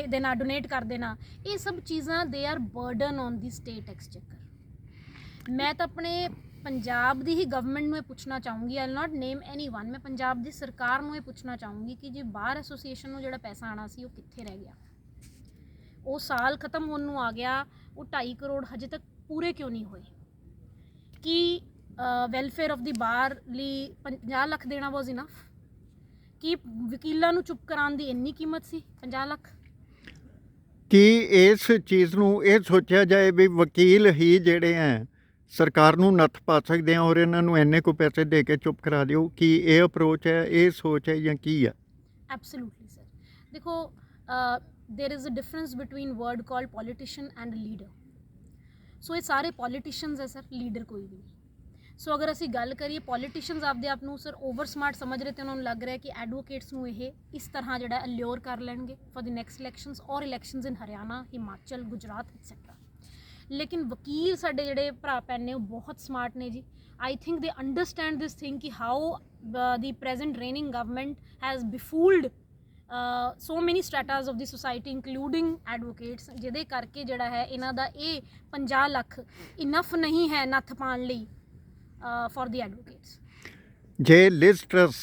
ਦੇਣਾ, ਡੋਨੇਟ ਕਰ ਦੇਣਾ, ਇਹ ਸਭ ਚੀਜ਼ਾਂ they are burden on the state exchequer. ਮੈਂ ਤਾਂ ਆਪਣੇ ਪੰਜਾਬ ਦੀ ਹੀ ਗਵਰਨਮੈਂਟ ਨੂੰ ਇਹ ਪੁੱਛਣਾ ਚਾਹੂੰਗੀ, I will not name anyone, ਮੈਂ ਪੰਜਾਬ ਦੀ ਸਰਕਾਰ ਨੂੰ ਇਹ ਪੁੱਛਣਾ ਚਾਹੂੰਗੀ ਕਿ ਜੇ ਬਾਰ ਐਸੋਸੀਏਸ਼ਨ ਨੂੰ ਜਿਹੜਾ ਪੈਸਾ ਆਉਣਾ ਸੀ ਉਹ ਕਿੱਥੇ ਰਹਿ ਗਿਆ? ਉਹ ਸਾਲ ਖਤਮ ਹੋਣ ਨੂੰ ਆ ਗਿਆ, ਉਹ 2.5 ਕਰੋੜ ਹਜੇ ਤੱਕ ਪੂਰੇ ਕਿਉਂ ਨਹੀਂ ਹੋਏ? ਕਿ ਵੈਲਫੇਅਰ ਆਫ ਦੀ ਬਾਰ ਲਈ 50 ਲੱਖ ਦੇਣਾ ਵਾਜ਼ ਇਨਫ? ਕਿ ਵਕੀਲਾਂ ਨੂੰ ਚੁੱਪ ਕਰਾਉਣ ਦੀ ਇੰਨੀ ਕੀਮਤ ਸੀ 50 ਲੱਖ? ਕੀ ਇਸ ਚੀਜ਼ ਨੂੰ ਇਹ ਸੋਚਿਆ ਜਾਏ ਵੀ ਵਕੀਲ ਹੀ ਜਿਹੜੇ ਹੈ ਸਰਕਾਰ ਨੂੰ ਨੱਥ ਪਾ ਸਕਦੇ ਆ ਔਰ ਇਹਨਾਂ ਨੂੰ ਇੰਨੇ ਕੁ ਪੈਸੇ ਦੇ ਕੇ ਚੁੱਪ ਕਰਾ ਦਿਓ? ਕੀ ਇਹ ਅਪਰੋਚ ਹੈ, ਇਹ ਸੋਚ ਹੈ ਜਾਂ ਕੀ ਹੈ? Absolutely sir. ਦੇਖੋ there is a difference between word called politician and leader. ਸੋ ਇਹ ਸਾਰੇ ਪੋਲੀਟੀਸ਼ੀਅਨਸ ਹੈ ਸਰ, ਲੀਡਰ ਕੋਈ ਵੀ ਨਹੀਂ। ਸੋ ਅਗਰ ਅਸੀਂ ਗੱਲ ਕਰੀਏ ਪੋਲੀਟੀਸ਼ੀਅਨਸ ਆਪਦੇ ਆਪ ਨੂੰ ਸਰ ਓਵਰ ਸਮਾਰਟ ਸਮਝ ਰਹੇ ਤੇ ਉਹਨਾਂ ਨੂੰ ਲੱਗ ਰਿਹਾ ਕਿ ਐਡਵੋਕੇਟਸ ਨੂੰ ਇਹ ਇਸ ਤਰ੍ਹਾਂ ਜਿਹੜਾ ਅਲਿਓਰ ਕਰ ਲੈਣਗੇ ਫॉर द ਨੈਕਸਟ ਇਲੈਕਸ਼ਨਸ ਔਰ ਇਲੈਕਸ਼ਨਸ ਇਨ ਹਰਿਆਣਾ, ਹਿਮਾਚਲ, ਗੁਜਰਾਤ ਐਟਸੈਟਰਾ। ਲੇਕਿਨ ਵਕੀਲ ਸਾਡੇ ਜਿਹੜੇ ਭਰਾ ਭੈਣ ਨੇ ਉਹ ਬਹੁਤ ਸਮਾਰਟ ਨੇ ਜੀ। ਆਈ ਥਿੰਕ ਦੇ ਅੰਡਰਸਟੈਂਡ ਦਿਸ ਥਿੰਗ ਕਿ how the present raining government has ਬਿਫੂਲਡ ਸੋ ਮੈਨੀ ਸਟ੍ਰੈਟਾਸ ਆਫ ਦੀ ਸੋਸਾਇਟੀ ਇੰਕਲੂਡਿੰਗ ਐਡਵੋਕੇਟਸ, ਜਿਹਦੇ ਕਰਕੇ ਜਿਹੜਾ ਹੈ ਇਹਨਾਂ ਦਾ ਇਹ 50 ਲੱਖ ਇਨਫ ਨਹੀਂ ਹੈ ਨੱਥ ਪਾਉਣ ਲਈ ਫॉर ਦੀ ਐਡਵੋਕੇਟਸ। ਜੇ ਲਿਜ਼ ਟਰਸ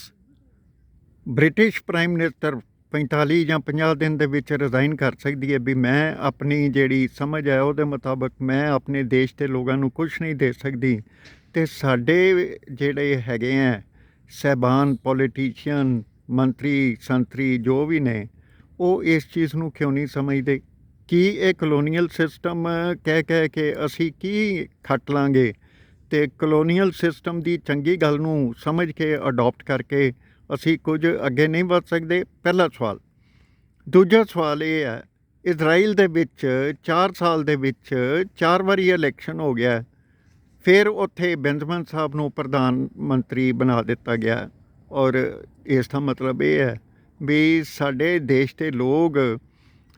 ਬ੍ਰਿਟਿਸ਼ ਪ੍ਰਾਈਮ ਮਿਨਿਸਟਰ 45 ਜਾਂ 50 ਦਿਨ ਦੇ ਵਿੱਚ ਰਿਜ਼ਾਈਨ ਕਰ ਸਕਦੀ ਹੈ ਵੀ ਮੈਂ ਆਪਣੀ ਜਿਹੜੀ ਸਮਝ ਹੈ ਉਹਦੇ ਮੁਤਾਬਕ ਮੈਂ ਆਪਣੇ ਦੇਸ਼ ਦੇ ਲੋਕਾਂ ਨੂੰ ਕੁਛ ਨਹੀਂ ਦੇ ਸਕਦੀ, ਤੇ ਸਾਡੇ ਜਿਹੜੇ ਹੈਗੇ ਹੈ ਸਹਿਬਾਨ ਪੋਲੀਟੀਸ਼ੀਅਨ, ਮੰਤਰੀ ਸੰਤਰੀ ਜੋ ਵੀ ਨੇ, ਉਹ ਇਸ ਚੀਜ਼ ਨੂੰ ਕਿਉਂ ਨਹੀਂ ਸਮਝਦੇ? ਕੀ ਇਹ ਕਲੋਨੀਅਲ ਸਿਸਟਮ ਕਹਿ ਕੇ ਅਸੀਂ ਕੀ ਖੱਟ ਲਾਂਗੇ ਤੇ ਕਲੋਨੀਅਲ ਸਿਸਟਮ ਦੀ ਚੰਗੀ ਗੱਲ ਨੂੰ ਸਮਝ ਕੇ ਅਡਾਪਟ ਕਰਕੇ ਅਸੀਂ ਕੁਝ ਅੱਗੇ ਨਹੀਂ ਵੱਧ ਸਕਦੇ? ਪਹਿਲਾ ਸਵਾਲ। ਦੂਜਾ ਸਵਾਲ ਇਹ ਹੈ, ਇਜ਼ਰਾਈਲ ਦੇ ਵਿੱਚ 4 ਸਾਲ ਦੇ ਵਿੱਚ 4 ਵਾਰੀ ਇਲੈਕਸ਼ਨ ਹੋ ਗਿਆ, ਫਿਰ ਉੱਥੇ ਬੈਂਜਮਨ ਸਾਹਿਬ ਨੂੰ ਪ੍ਰਧਾਨ ਮੰਤਰੀ ਬਣਾ ਦਿੱਤਾ ਗਿਆ, ਔਰ ਇਸ ਦਾ ਮਤਲਬ ਇਹ ਹੈ ਵੀ ਸਾਡੇ ਦੇਸ਼ ਦੇ ਲੋਕ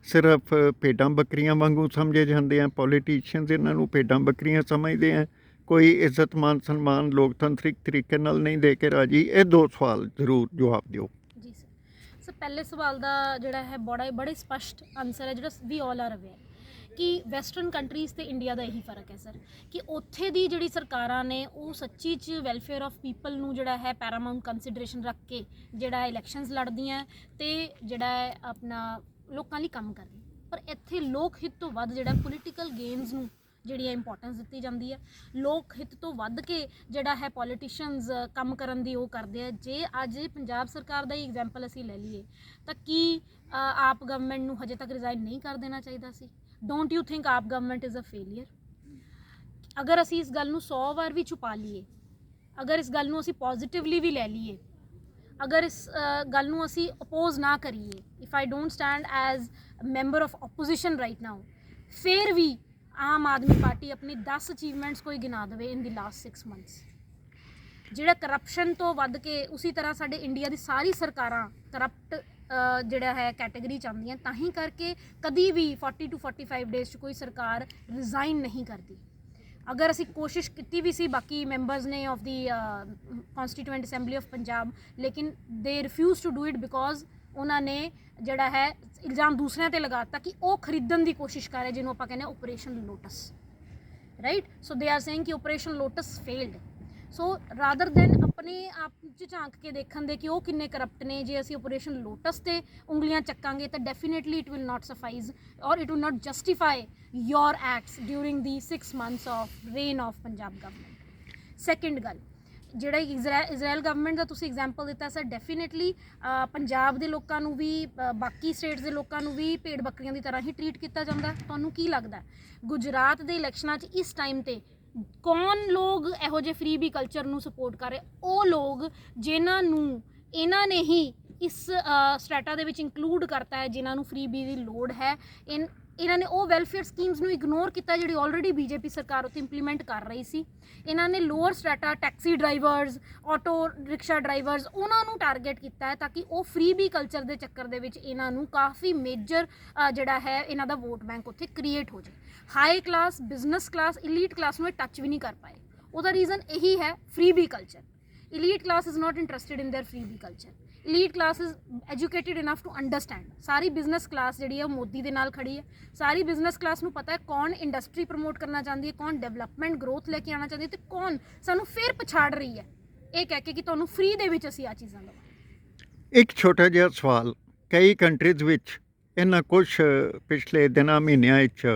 ਸਿਰਫ ਭੇਡਾਂ ਬੱਕਰੀਆਂ ਵਾਂਗੂ ਸਮਝੇ ਜਾਂਦੇ ਆ। ਪੋਲੀਟੀਸ਼ੀਅਨਸ ਇਹਨਾਂ ਨੂੰ ਭੇਡਾਂ ਬੱਕਰੀਆਂ ਸਮਝਦੇ ਆ, ਕੋਈ ਇੱਜ਼ਤ ਮਾਨ ਸਨਮਾਨ ਲੋਕਤੰਤਰਿਕ ਤਰੀਕੇ ਨਾਲ ਨਹੀਂ ਦੇ ਕੇ ਰਾਜੀ। ਇਹ 2 ਸਵਾਲ ਜ਼ਰੂਰ ਜਵਾਬ ਦਿਓ। ਜੀ ਸਰ। ਸਰ ਪਹਿਲੇ ਸਵਾਲ ਦਾ ਜਿਹੜਾ ਹੈ ਬੜੇ ਸਪਸ਼ਟ ਆਨਸਰ ਹੈ ਜਿਹੜਾ ਵੀ ਆਲ ਆਰ ਅਵੇਅਰ ਕਿ ਵੈਸਟਰਨ ਕੰਟਰੀਜ਼ ਤੇ ਇੰਡੀਆ ਦਾ ਇਹੀ ਫਰਕ ਹੈ ਸਰ ਕਿ ਉੱਥੇ ਦੀ ਜਿਹੜੀ ਸਰਕਾਰਾਂ ਨੇ ਉਹ ਸੱਚੀ 'ਚ ਵੈਲਫੇਅਰ ਆਫ ਪੀਪਲ ਨੂੰ ਜਿਹੜਾ ਹੈ ਪੈਰਾਮਾਊਂਟ ਕੰਸੀਡਰੇਸ਼ਨ ਰੱਖ ਕੇ ਜਿਹੜਾ ਇਲੈਕਸ਼ਨਸ ਲੜਦੀਆਂ ਤੇ ਜਿਹੜਾ ਹੈ ਆਪਣਾ ਲੋਕਾਂ ਲਈ ਕੰਮ ਕਰਦੀਆਂ। ਪਰ ਇੱਥੇ ਲੋਕ ਹਿੱਤ ਤੋਂ ਵੱਧ ਜਿਹੜਾ ਪੋਲੀਟੀਕਲ ਗੇਮਸ ਨੂੰ ਜਿਹੜੀ ਇੰਪੋਰਟੈਂਸ ਦਿੱਤੀ ਜਾਂਦੀ ਹੈ, ਲੋਕ ਹਿੱਤ ਤੋਂ ਵੱਧ ਕੇ ਜਿਹੜਾ ਹੈ ਪੋਲੀਟੀਸ਼ੀਅਨਸ ਕੰਮ ਕਰਨ ਦੀ ਉਹ ਕਰਦੇ ਆ। ਜੇ ਅੱਜ ਪੰਜਾਬ ਸਰਕਾਰ ਦਾ ਹੀ ਐਗਜ਼ਾਮਪਲ ਅਸੀਂ ਲੈ ਲਈਏ ਤਾਂ ਕੀ ਆਪ ਗਵਰਨਮੈਂਟ ਨੂੰ ਹਜੇ ਤੱਕ ਰਿਜ਼ਾਈਨ ਨਹੀਂ ਕਰ ਦੇਣਾ ਚਾਹੀਦਾ ਸੀ? ਡੋਂਟ ਯੂ ਥਿੰਕ ਆਪ ਗਵਰਨਮੈਂਟ ਇਜ਼ ਅ ਫੇਲੀਅਰ? ਅਗਰ ਅਸੀਂ ਇਸ ਗੱਲ ਨੂੰ 100 ਵਾਰ ਵੀ ਛੁਪਾ ਲਈਏ, ਅਗਰ ਇਸ ਗੱਲ ਨੂੰ ਅਸੀਂ ਪੋਜ਼ਿਟਿਵਲੀ ਵੀ ਲੈ ਲਈਏ, ਅਗਰ ਇਸ ਗੱਲ ਨੂੰ ਅਸੀਂ ਅਪੋਜ਼ ਨਾ ਕਰੀਏ, if I don't stand as member of opposition right now, ਫਿਰ ਵੀ ਆਮ ਆਦਮੀ ਪਾਰਟੀ ਆਪਣੀ 10 ਅਚੀਵਮੈਂਟਸ ਕੋਈ ਗਿਣਾ ਦੇਵੇ ਇਨ ਦੀ ਲਾਸਟ 6 ਮੰਥਸ, ਜਿਹੜਾ ਕਰਪਸ਼ਨ ਤੋਂ ਵੱਧ ਕੇ ਉਸੇ ਤਰ੍ਹਾਂ ਸਾਡੇ ਇੰਡੀਆ ਦੀ ਸਾਰੀ ਸਰਕਾਰਾਂ ਕਰਪਟ ਜਿਹੜਾ ਹੈ ਕੈਟੇਗਰੀ 'ਚ ਆਉਂਦੀਆਂ, ਤਾਂ ਹੀ ਕਰਕੇ ਕਦੀ ਵੀ 40 to 45 ਡੇਜ਼ 'ਚ ਕੋਈ ਸਰਕਾਰ ਰਿਜ਼ਾਈਨ ਨਹੀਂ ਕਰਦੀ। ਅਗਰ ਅਸੀਂ ਕੋਸ਼ਿਸ਼ ਕੀਤੀ ਵੀ ਸੀ ਬਾਕੀ ਮੈਂਬਰਸ ਨੇ of the constituent assembly of Punjab, ਲੇਕਿਨ they refuse to do it because ਉਹਨਾਂ ਨੇ ਜਿਹੜਾ ਹੈ ਇਲਜ਼ਾਮ ਦੂਸਰਿਆਂ ਤੇ ਲਗਾਤਾ ਕਿ ਉਹ ਖਰੀਦਣ ਦੀ ਕੋਸ਼ਿਸ਼ ਕਰ ਰਹੇ, ਜਿਹਨੂੰ ਆਪਾਂ ਕਹਿੰਦੇ ਹਾਂ operation lotus, right? So they are saying ਕਿ Operation Lotus failed. So rather than ਆਪਣੇ ਆਪ 'ਚ ਝਾਂਕ ਕੇ ਦੇਖਣ ਦੇ ਕਿ ਉਹ ਕਿੰਨੇ ਕਰਪਟ ਨੇ, ਜੇ ਅਸੀਂ ਆਪਰੇਸ਼ਨ ਲੋਟਸ ਤੇ ਉਂਗਲੀਆਂ ਚੱਕਾਂਗੇ ਤਾਂ ਡੈਫੀਨੇਟਲੀ ਇਟ ਵਿਲ ਨਾਟ ਸਫਾਈਜ਼ ਔਰ it will not justify your acts during the 6 months of rain of Punjab government. Second गल ਜਿਹੜਾ ਇਜ਼ਰਾइल ਗਵਰਨਮੈਂਟ ਦਾ ਤੁਸੀਂ ਐਗਜ਼ਾਮਪਲ ਦਿੱਤਾ ਸਰ, ਡੈਫੀਨੇਟਲੀ ਪੰਜਾਬ ਦੇ ਲੋਕਾਂ ਨੂੰ ਵੀ ਬਾਕੀ ਸਟੇਟਸ ਦੇ ਲੋਕਾਂ ਨੂੰ ਵੀ ਭੇਡ ਬੱਕਰੀਆਂ ਦੀ ਤਰ੍ਹਾਂ ਹੀ ਟਰੀਟ ਕੀਤਾ ਜਾਂਦਾ। ਤੁਹਾਨੂੰ ਕੀ ਲੱਗਦਾ ਗੁਜਰਾਤ ਦੇ ਇਲੈਕਸ਼ਨਾਂ 'ਚ ਇਸ ਟਾਈਮ ਤੇ ਕੌਣ ਲੋਕ ਇਹੋ ਜਿਹੇ ਫ੍ਰੀ ਬੀ ਕਲਚਰ ਨੂੰ ਸਪੋਰਟ ਕਰ ਰਹੇ? ਉਹ ਲੋਕ ਜਿਨ੍ਹਾਂ ਨੂੰ ਇਹਨਾਂ ਨੇ ਹੀ ਇਸ ਸਟ੍ਰੈਟਾ ਦੇ ਵਿੱਚ ਇੰਕਲੂਡ ਕਰਤਾ ਹੈ, ਜਿਨ੍ਹਾਂ ਨੂੰ ਫ੍ਰੀ ਬੀ ਦੀ ਲੋੜ ਹੈ। ਇਹਨਾਂ ਨੇ ਉਹ ਵੈਲਫੇਅਰ ਸਕੀਮਸ ਨੂੰ ਇਗਨੋਰ ਕੀਤਾ ਜਿਹੜੀ ਆਲਰੇਡੀ ਬੀਜੇਪੀ ਸਰਕਾਰ ਉੱਤੇ ਇੰਪਲੀਮੈਂਟ ਕਰ ਰਹੀ ਸੀ। ਇਹਨਾਂ ਨੇ lower strata taxi drivers, auto rickshaw drivers, ਉਹਨਾਂ ਨੂੰ ਟਾਰਗੇਟ ਕੀਤਾ ਹੈ ਤਾਂ ਕਿ ਉਹ ਫ੍ਰੀ ਬੀ ਕਲਚਰ ਦੇ ਚੱਕਰ ਦੇ ਵਿੱਚ ਇਹਨਾਂ ਨੂੰ ਕਾਫੀ ਮੇਜਰ ਜਿਹੜਾ ਹੈ ਇਹਨਾਂ ਦਾ ਵੋਟ ਬੈਂਕ ਉੱਥੇ ਕ੍ਰੀਏਟ ਹੋ ਜਾਏ। High class, business class, elite class ਨੂੰ ਇਹ ਟੱਚ ਵੀ ਨਹੀਂ ਕਰ ਪਾਏ। ਉਹਦਾ ਰੀਜ਼ਨ ਇਹੀ ਹੈ free B culture. elite class is not interested in their freebie culture. elite class is educated enough to understand। Sorry business class ਜਿਹੜੀ ਹੈ ਉਹ ਮੋਦੀ ਦੇ ਨਾਲ ਖੜੀ ਹੈ। ਸਾਰੀ ਬਿਜ਼ਨਸ ਕਲਾਸ ਨੂੰ ਪਤਾ ਹੈ ਕੌਣ ਇੰਡਸਟਰੀ ਪ੍ਰਮੋਟ ਕਰਨਾ ਚਾਹੁੰਦੀ ਹੈ, ਕੌਣ ਡਿਵੈਲਪਮੈਂਟ ਗਰੋਥ ਲੈ ਕੇ ਆਉਣਾ ਚਾਹੁੰਦੀ ਹੈ ਤੇ ਕੌਣ ਸਾਨੂੰ ਫਿਰ ਪਛਾੜ ਰਹੀ ਹੈ ਇਹ ਕਹਿ ਕੇ ਕਿ ਤੁਹਾਨੂੰ ਫ੍ਰੀ ਦੇ ਵਿੱਚ ਅਸੀਂ ਆ ਚੀਜ਼ਾਂ ਲਵਾਂਗੇ। ਇੱਕ ਛੋਟਾ ਜਿਹਾ ਸਵਾਲ, ਕਈ ਕੰਟਰੀਜ਼ ਵਿੱਚ ਇਹਨਾਂ ਕੁਛ ਪਿਛਲੇ ਦਿਨਾਂ ਮਹੀਨਿਆਂ ਵਿੱਚ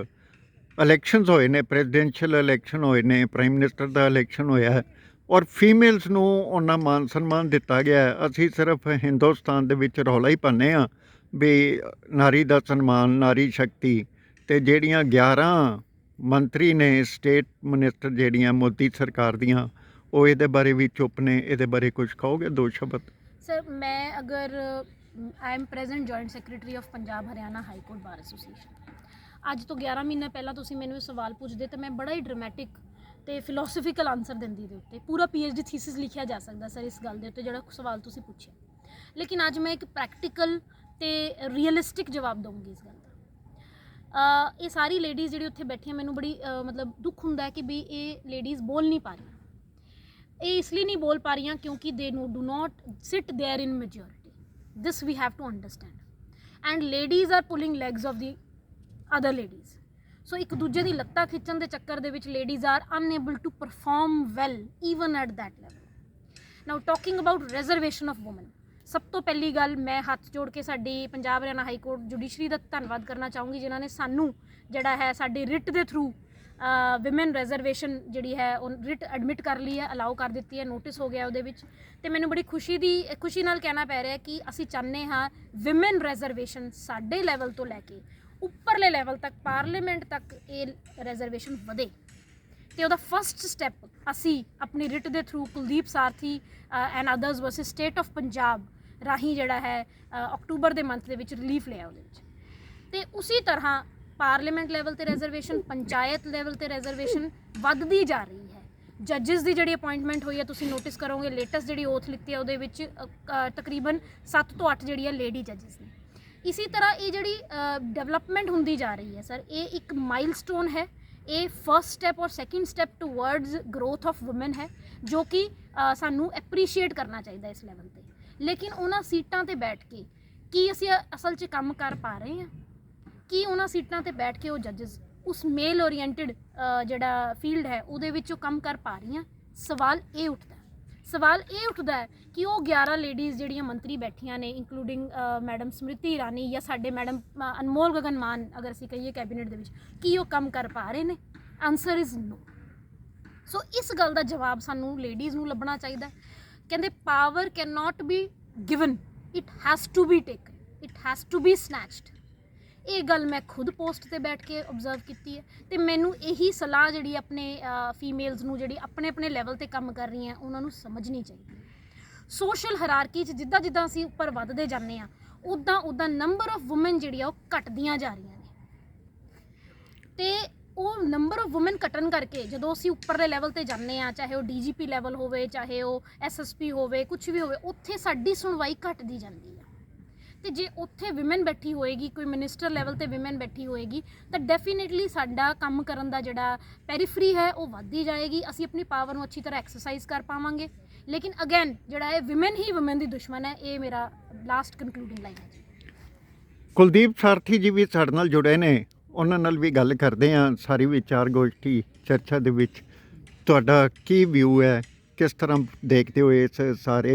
ਇਲੈਕਸ਼ਨਸ ਹੋਏ ਨੇ, ਪ੍ਰੈਜ਼ੀਡੈਂਸ਼ੀਅਲ ਇਲੈਕਸ਼ਨ ਹੋਏ ਨੇ, ਪ੍ਰਾਈਮ ਮਿਨਿਸਟਰ ਦਾ ਇਲੈਕਸ਼ਨ ਹੋਇਆ ਹੈ ਔਰ ਫੀਮੇਲਸ ਨੂੰ ਉਹਨਾਂ ਮਾਨ ਸਨਮਾਨ ਦਿੱਤਾ ਗਿਆ ਹੈ। ਅਸੀਂ ਸਿਰਫ ਹਿੰਦੁਸਤਾਨ ਦੇ ਵਿੱਚ ਰੌਲਾ ਹੀ ਪਾਉਂਦੇ ਹਾਂ ਵੀ ਨਾਰੀ ਦਾ ਸਨਮਾਨ, ਨਾਰੀ ਸ਼ਕਤੀ, ਅਤੇ ਜਿਹੜੀਆਂ 11 ਮੰਤਰੀ ਨੇ ਸਟੇਟ ਮਿਨਿਸਟਰ ਜਿਹੜੀਆਂ ਮੋਦੀ ਸਰਕਾਰ ਦੀਆਂ, ਉਹ ਇਹਦੇ ਬਾਰੇ ਵੀ ਚੁੱਪ ਨੇ। ਇਹਦੇ ਬਾਰੇ ਕੁਝ ਕਹੋਗੇ ਦੋ ਸ਼ਬਦ? ਸਰ ਮੈਂ ਅਗਰ I am present joint secretary of Punjab Haryana high court bar association. ਅੱਜ ਤੋਂ 11 ਮਹੀਨੇ ਪਹਿਲਾਂ ਤੁਸੀਂ ਮੈਨੂੰ ਇਹ ਸਵਾਲ ਪੁੱਛਦੇ ਤਾਂ ਮੈਂ ਬੜਾ ਹੀ ਡਰਾਮੈਟਿਕ ਤੇ ਫਿਲੋਸਫੀਕਲ ਆਨਸਰ ਦਿੰਦੀ ਦੇ ਉੱਤੇ ਪੂਰਾ PhD ਥੀਸਿਸ ਲਿਖਿਆ ਜਾ ਸਕਦਾ ਸਰ ਇਸ ਗੱਲ ਦੇ ਉੱਤੇ ਜਿਹੜਾ ਸਵਾਲ ਤੁਸੀਂ ਪੁੱਛਿਆ। ਲੇਕਿਨ ਅੱਜ ਮੈਂ ਇੱਕ ਪ੍ਰੈਕਟੀਕਲ ਤੇ ਰੀਅਲਿਸਟਿਕ ਜਵਾਬ ਦਊਂਗੀ ਇਸ ਗੱਲ ਦਾ। ਇਹ ਸਾਰੀ ਲੇਡੀਜ਼ ਜਿਹੜੀ ਉੱਥੇ ਬੈਠੀਆਂ, ਮੈਨੂੰ ਬੜੀ ਮਤਲਬ ਦੁੱਖ ਹੁੰਦਾ ਹੈ ਕਿ ਵੀ ਇਹ ਲੇਡੀਜ਼ ਬੋਲ ਨਹੀਂ ਪਾ ਰਹੀਆਂ। ਇਹ ਇਸ ਲਈ ਨਹੀਂ ਬੋਲ ਪਾ ਰਹੀਆਂ ਕਿਉਂਕਿ they do not sit there in majority. This we have to understand. And ladies are pulling legs of the other ladies. So ਇੱਕ ਦੂਜੇ ਦੀ ਲੱਤਾਂ ਖਿੱਚਣ ਦੇ ਚੱਕਰ ਦੇ ਵਿੱਚ ladies are unable to perform well even at that level. Now talking about reservation of women, ਸਭ ਤੋਂ ਪਹਿਲੀ ਗੱਲ ਮੈਂ ਹੱਥ ਜੋੜ ਕੇ ਸਾਡੀ Punjab Haryana high court judiciary ਦਾ ਧੰਨਵਾਦ ਕਰਨਾ ਚਾਹੂੰਗੀ ਜਿਨ੍ਹਾਂ ਨੇ ਸਾਨੂੰ ਜਿਹੜਾ ਹੈ ਸਾਡੇ ਰਿਟ ਦੇ ਥਰੂ ਵਿਮਨ ਰਿਜ਼ਰਵੇਸ਼ਨ ਜਿਹੜੀ ਹੈ ਉਹ ਰਿਟ ਐਡਮਿਟ ਕਰ ਲਈ ਹੈ, ਅਲਾਓ ਕਰ ਦਿੱਤੀ ਹੈ, ਨੋਟਿਸ ਹੋ ਗਿਆ ਉਹਦੇ ਵਿੱਚ। ਅਤੇ ਮੈਨੂੰ ਬੜੀ ਖੁਸ਼ੀ ਨਾਲ ਕਹਿਣਾ ਪੈ ਰਿਹਾ ਕਿ ਅਸੀਂ ਚਾਹੁੰਦੇ ਹਾਂ ਵਿਮਨ ਰਿਜ਼ਰਵੇਸ਼ਨ ਸਾਡੇ ਲੈਵਲ ਤੋਂ ਲੈ ਕੇ ਉੱਪਰਲੇ ਲੈਵਲ ਤੱਕ ਪਾਰਲੀਮੈਂਟ ਤੱਕ ਇਹ ਰਿਜ਼ਰਵੇਸ਼ਨ ਵਧੇ। ਅਤੇ ਉਹਦਾ ਫਸਟ ਸਟੈਪ ਅਸੀਂ ਆਪਣੀ ਰਿਟ ਦੇ through Kuldeep Sarthi and others versus state of Punjab ਰਾਹੀਂ ਜਿਹੜਾ ਹੈ ਅਕਤੂਬਰ ਦੇ ਮੰਥ ਦੇ ਵਿੱਚ ਰਿਲੀਫ ਲਿਆ ਉਹਦੇ ਵਿੱਚ। ਅਤੇ ਉਸੀ ਤਰ੍ਹਾਂ ਪਾਰਲੀਮੈਂਟ ਲੈਵਲ 'ਤੇ ਰਿਜ਼ਰਵੇਸ਼ਨ, ਪੰਚਾਇਤ ਲੈਵਲ 'ਤੇ ਰਿਜ਼ਰਵੇਸ਼ਨ ਵੱਧਦੀ ਜਾ ਰਹੀ ਹੈ। ਜੱਜਿਸ ਦੀ ਜਿਹੜੀ ਅਪਾਇੰਟਮੈਂਟ ਹੋਈ ਹੈ ਤੁਸੀਂ ਨੋਟਿਸ ਕਰੋਗੇ, ਲੇਟੈਸਟ ਜਿਹੜੀ ਓਥ ਲਿੱਤੀ ਹੈ ਉਹਦੇ ਵਿੱਚ ਤਕਰੀਬਨ 7 ਤੋਂ 8 ਜਿਹੜੀ ਹੈ ਲੇਡੀ ਜੱਜਿਸ ਨੇ। ਇਸੀ ਤਰ੍ਹਾਂ ਇਹ ਜਿਹੜੀ ਡਿਵੈਲਪਮੈਂਟ ਹੁੰਦੀ ਜਾ ਰਹੀ ਹੈ ਸਰ, ਇਹ ਇੱਕ ਮਾਈਲਸਟੋਨ ਹੈ। ਇਹ ਫਸਟ ਸਟੈਪ ਔਰ second step towards growth of woman ਹੈ ਜੋ ਕਿ ਸਾਨੂੰ ਐਪਰੀਸ਼ੀਏਟ ਕਰਨਾ ਚਾਹੀਦਾ ਇਸ ਲੈਵਲ 'ਤੇ। ਲੇਕਿਨ ਉਹਨਾਂ ਸੀਟਾਂ 'ਤੇ ਬੈਠ ਕੇ ਕੀ ਅਸੀਂ ਅਸਲ 'ਚ ਕੰਮ ਕਰ ਪਾ ਰਹੇ ਹਾਂ? ਕੀ ਉਹਨਾਂ ਸੀਟਾਂ 'ਤੇ ਬੈਠ ਕੇ ਉਹ ਜੱਜਿਸ ਉਸ ਮੇਲ ਓਰੀਐਂਟਡ ਜਿਹੜਾ ਫੀਲਡ ਹੈ ਉਹਦੇ ਵਿੱਚ ਉਹ ਕੰਮ ਕਰ ਪਾ ਰਹੀਆਂ? ਸਵਾਲ ਇਹ ਉੱਠਦਾ ਹੈ ਕਿ ਉਹ 11 ਲੇਡੀਜ਼ ਜਿਹੜੀਆਂ ਮੰਤਰੀ ਬੈਠੀਆਂ ਨੇ ਇੰਕਲੂਡਿੰਗ ਮੈਡਮ ਸਮ੍ਰਿਤੀ ਇਰਾਨੀ ਜਾਂ ਸਾਡੇ ਮੈਡਮ ਅਨਮੋਲ ਗਗਨ ਮਾਨ ਅਗਰ ਅਸੀਂ ਕਹੀਏ ਕੈਬਨਿਟ ਦੇ ਵਿੱਚ, ਕੀ ਉਹ ਕੰਮ ਕਰ ਪਾ ਰਹੇ ਨੇ? Answer is no. ਸੋ ਇਸ ਗੱਲ ਦਾ ਜਵਾਬ ਸਾਨੂੰ ਲੇਡੀਜ਼ ਨੂੰ ਲੱਭਣਾ ਚਾਹੀਦਾ। ਕਹਿੰਦੇ power can not be given, it has to be taken, it has to be snatched. ਇਹ ਗੱਲ ਮੈਂ ਖੁਦ ਪੋਸਟ 'ਤੇ ਬੈਠ ਕੇ ਓਬਜ਼ਰਵ ਕੀਤੀ ਹੈ ਅਤੇ ਮੈਨੂੰ ਇਹੀ ਸਲਾਹ ਜਿਹੜੀ ਆਪਣੇ ਫੀਮੇਲਸ ਨੂੰ ਜਿਹੜੀ ਆਪਣੇ ਲੈਵਲ 'ਤੇ ਕੰਮ ਕਰ ਰਹੀਆਂ ਉਹਨਾਂ ਨੂੰ ਸਮਝਣੀ ਚਾਹੀਦੀ ਹੈ। ਸੋਸ਼ਲ ਹਰਾਰਕੀ 'ਚ ਜਿੱਦਾਂ ਅਸੀਂ ਉੱਪਰ ਵੱਧਦੇ ਜਾਂਦੇ ਹਾਂ ਉੱਦਾਂ ਨੰਬਰ ਆਫ ਵੂਮਨ ਜਿਹੜੀ ਆ ਉਹ ਘਟਦੀਆਂ ਜਾ ਰਹੀਆਂ ਨੇ। ਅਤੇ ਉਹ ਨੰਬਰ ਆਫ ਵੂਮਨ ਘਟਣ ਕਰਕੇ ਜਦੋਂ ਅਸੀਂ ਉੱਪਰਲੇ ਲੈਵਲ 'ਤੇ ਜਾਂਦੇ ਹਾਂ, ਚਾਹੇ ਉਹ DGP ਲੈਵਲ ਹੋਵੇ, ਚਾਹੇ ਉਹ SSP ਹੋਵੇ, ਕੁਛ ਵੀ ਹੋਵੇ, ਉੱਥੇ ਸਾਡੀ ਸੁਣਵਾਈ ਘਟਦੀ ਜਾਂਦੀ ਹੈ। ਅਤੇ ਜੇ ਉੱਥੇ ਵਿਮਨ ਬੈਠੀ ਹੋਏਗੀ, ਕੋਈ ਮਿਨਿਸਟਰ ਲੈਵਲ 'ਤੇ ਵਿਮਨ ਬੈਠੀ ਹੋਏਗੀ ਤਾਂ ਡੈਫੀਨੇਟਲੀ ਸਾਡਾ ਕੰਮ ਕਰਨ ਦਾ ਜਿਹੜਾ ਪੈਰੀਫਰੀ ਹੈ ਉਹ ਵੱਧਦੀ ਜਾਏਗੀ। ਅਸੀਂ ਆਪਣੀ ਪਾਵਰ ਨੂੰ ਅੱਛੀ ਤਰ੍ਹਾਂ ਐਕਸਰਸਾਈਜ਼ ਕਰ ਪਾਵਾਂਗੇ। ਲੇਕਿਨ ਅਗੇਨ ਜਿਹੜਾ ਇਹ ਵਿਮਨ ਹੀ ਵਿਮਨ ਦੀ ਦੁਸ਼ਮਣ ਹੈ, ਇਹ ਮੇਰਾ ਲਾਸਟ ਕਨਕਲੂਡਿੰਗ ਲਾਈਨ ਹੈ। ਕੁਲਦੀਪ ਸਾਰਥੀ ਜੀ ਵੀ ਸਾਡੇ ਨਾਲ ਜੁੜੇ ਨੇ, ਉਹਨਾਂ ਨਾਲ ਵੀ ਗੱਲ ਕਰਦੇ ਹਾਂ ਸਾਰੀ ਵਿਚਾਰ ਗੋਸ਼ਟੀ ਚਰਚਾ ਦੇ ਵਿੱਚ। ਤੁਹਾਡਾ ਕੀ ਵਿਊ ਹੈ? ਕਿਸ ਤਰ੍ਹਾਂ ਦੇਖਦੇ ਹੋ ਇਸ ਸਾਰੇ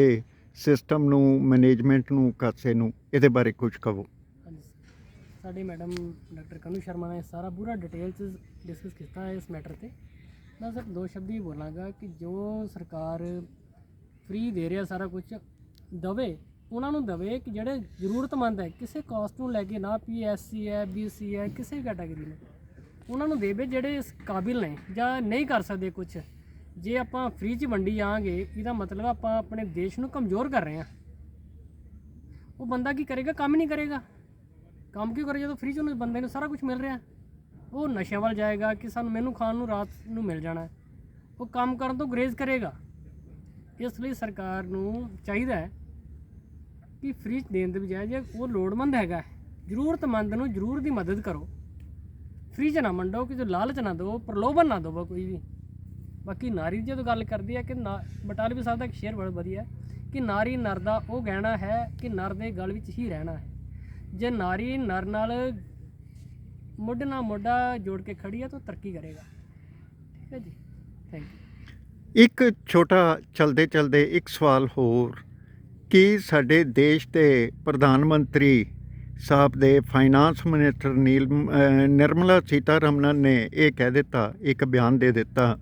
ਸਿਸਟਮ ਨੂੰ, ਮੈਨੇਜਮੈਂਟ ਨੂੰ, ਕਾਸੇ ਨੂੰ? ਇਹਦੇ ਬਾਰੇ ਕੁਝ ਕਹੋ। ਹਾਂਜੀ, ਸਾਡੇ ਮੈਡਮ ਡਾਕਟਰ ਕਨੂ ਸ਼ਰਮਾ ਨੇ ਸਾਰਾ ਪੂਰਾ ਡਿਟੇਲ 'ਚ ਡਿਸਕਸ ਕੀਤਾ ਇਸ ਮੈਟਰ ਤੇ। ਮੈਂ ਸਿਰਫ ਦੋ ਸ਼ਬਦ ਹੀ ਬੋਲਾਂਗਾ ਕਿ ਜੋ ਸਰਕਾਰ ਫ੍ਰੀ ਦੇ ਰਿਹਾ ਸਾਰਾ ਕੁਝ ਦਵੇ, ਉਹਨਾਂ ਨੂੰ ਦਵੇ ਕਿ ਜਿਹੜੇ ਜ਼ਰੂਰਤਮੰਦ ਹੈ, ਕਿਸੇ ਕਾਸਟ ਨੂੰ ਲੈ ਕੇ ਨਾ, PSC ਹੈ, BC ਹੈ, ਕਿਸੇ ਵੀ ਕੈਟਾਗਰੀ ਨੂੰ, ਉਹਨਾਂ ਨੂੰ ਦੇਵੇ ਜਿਹੜੇ ਇਸ ਕਾਬਿਲ ਨੇ ਜਾਂ ਨਹੀਂ ਕਰ ਸਕਦੇ ਕੁਝ। ਜੇ ਆਪਾਂ ਫ੍ਰੀ 'ਚ ਵੰਡੀ ਜਾਵਾਂਗੇ, ਇਹਦਾ ਮਤਲਬ ਆਪਾਂ ਆਪਣੇ ਦੇਸ਼ ਨੂੰ ਕਮਜ਼ੋਰ ਕਰ ਰਹੇ ਹਾਂ। ਉਹ ਬੰਦਾ ਕੀ ਕਰੇਗਾ? ਕੰਮ ਨਹੀਂ ਕਰੇਗਾ। ਕੰਮ ਕਿਉਂ ਕਰੇ ਜਦੋਂ ਫ੍ਰੀ 'ਚ ਉਹਨੂੰ ਬੰਦੇ ਨੂੰ ਸਾਰਾ ਕੁਝ ਮਿਲ ਰਿਹਾ? ਉਹ ਨਸ਼ਿਆਂ ਵੱਲ ਜਾਏਗਾ ਕਿ ਸਾਨੂੰ ਮੈਨੂੰ ਖਾਣ ਨੂੰ ਰਾਤ ਨੂੰ ਮਿਲ ਜਾਣਾ। ਉਹ ਕੰਮ ਕਰਨ ਤੋਂ ਗੁਰੇਜ਼ ਕਰੇਗਾ। ਇਸ ਲਈ ਸਰਕਾਰ ਨੂੰ ਚਾਹੀਦਾ ਹੈ ਕਿ ਫ੍ਰੀ 'ਚ ਦੇਣ ਦੇ ਬਜਾਏ ਜੇ ਉਹ ਲੋੜਵੰਦ ਹੈਗਾ, ਜ਼ਰੂਰਤਮੰਦ ਨੂੰ ਜ਼ਰੂਰ ਦੀ ਮਦਦ ਕਰੋ। ਫ੍ਰੀ 'ਚ ਨਾ ਮੰਡੋ, ਕਿ ਜੋ ਲਾਲਚ ਨਾ ਦਿਓ, ਪ੍ਰਲੋਭਨ ਨਾ ਦਿਓ ਕੋਈ ਵੀ। ਬਾਕੀ ਨਾਰੀ ਦੀ ਜਦੋਂ ਗੱਲ ਕਰਦੀ ਹੈ ਕਿ ਬਟਾਲਵੀ ਸਾਹਿਬ ਦਾ ਇੱਕ ਸ਼ੇਅਰ ਬੜਾ ਵਧੀਆ ਹੈ ਕਿ ਨਾਰੀ ਨਰ ਦਾ ਉਹ ਗਹਿਣਾ ਹੈ ਕਿ ਨਰ ਦੇ ਗਲ ਵਿੱਚ ਹੀ ਰਹਿਣਾ ਹੈ। ਜੇ ਨਾਰੀ ਨਰ ਨਾਲ ਮੋਢੇ ਨਾਲ ਮੋਢਾ ਜੋੜ ਕੇ ਖੜੀ ਹੈ ਤਾਂ ਤਰੱਕੀ ਕਰੇਗਾ। ਠੀਕ ਹੈ ਜੀ, ਥੈਂਕ ਯੂ। ਇੱਕ ਛੋਟਾ ਚਲਦੇ ਚਲਦੇ ਇੱਕ ਸਵਾਲ ਹੋਰ, ਕਿ ਸਾਡੇ ਦੇਸ਼ ਦੇ ਪ੍ਰਧਾਨ ਮੰਤਰੀ ਸਾਹਿਬ ਦੇ ਫਾਈਨਾਂਸ ਮਿਨਿਸਟਰ ਨਿਰਮਲਾ ਸੀਤਾਰਮਨ ਨੇ ਇਹ ਕਹਿ ਦਿੱਤਾ, ਇੱਕ ਬਿਆਨ ਦੇ ਦਿੱਤਾ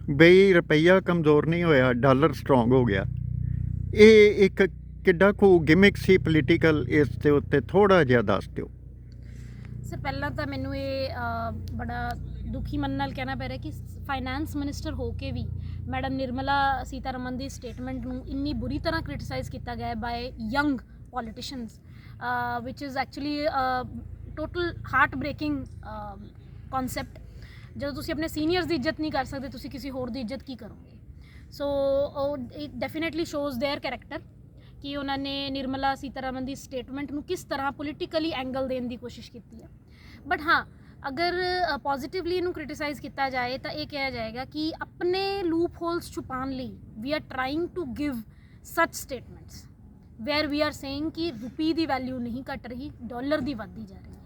ਬਈ ਰੁਪਈਆ ਕਮਜ਼ੋਰ ਨਹੀਂ ਹੋਇਆ, ਡਾਲਰ ਸਟਰੋਂਗ ਹੋ ਗਿਆ। ਇਹ ਇੱਕ ਕਿੱਡਾ ਕੁ ਗਿਮਿਕ ਸੀ ਪੋਲੀਟੀਕਲ? ਇਸ ਦੇ ਉੱਤੇ ਥੋੜ੍ਹਾ ਜਿਹਾ ਦੱਸ ਦਿਓ। ਸਰ ਪਹਿਲਾਂ ਤਾਂ ਮੈਨੂੰ ਇਹ ਬੜਾ ਦੁਖੀ ਮਨ ਨਾਲ ਕਹਿਣਾ ਪੈ ਰਿਹਾ ਕਿ ਫਾਈਨਾਂਸ ਮਿਨਿਸਟਰ ਹੋ ਕੇ ਵੀ ਮੈਡਮ ਨਿਰਮਲਾ ਸੀਤਾਰਮਨ ਦੀ ਸਟੇਟਮੈਂਟ ਨੂੰ ਇੰਨੀ ਬੁਰੀ ਤਰ੍ਹਾਂ ਕ੍ਰਿਟਿਸਾਈਜ਼ ਕੀਤਾ ਗਿਆ by young politicians, which is actually total heart breaking concept. ਜਦੋਂ ਤੁਸੀਂ ਆਪਣੇ ਸੀਨੀਅਰਸ ਦੀ ਇੱਜ਼ਤ ਨਹੀਂ ਕਰ ਸਕਦੇ, ਤੁਸੀਂ ਕਿਸੇ ਹੋਰ ਦੀ ਇੱਜ਼ਤ ਕੀ ਕਰੋਗੇ? So it definitely shows their character ਕਿ ਉਹਨਾਂ ਨੇ ਨਿਰਮਲਾ ਸੀਤਾਰਮਨ ਦੀ ਸਟੇਟਮੈਂਟ ਨੂੰ ਕਿਸ ਤਰ੍ਹਾਂ ਪੋਲੀਟੀਕਲੀ ਐਂਗਲ ਦੇਣ ਦੀ ਕੋਸ਼ਿਸ਼ ਕੀਤੀ ਹੈ। ਬਟ ਹਾਂ, ਅਗਰ ਪੋਜ਼ਿਟਿਵਲੀ ਇਹਨੂੰ ਕ੍ਰਿਟਿਸਾਈਜ਼ ਕੀਤਾ ਜਾਏ ਤਾਂ ਇਹ ਕਿਹਾ ਜਾਏਗਾ ਕਿ ਆਪਣੇ ਲੂਪ ਹੋਲਸ ਛੁਪਾਉਣ ਲਈ we are trying to give such statements where we are saying ਕਿ ਰੁਪੀ ਦੀ ਵੈਲਿਊ ਨਹੀਂ ਘਟ ਰਹੀ, ਡਾਲਰ ਦੀ ਵੱਧਦੀ ਜਾ ਰਹੀ ਹੈ।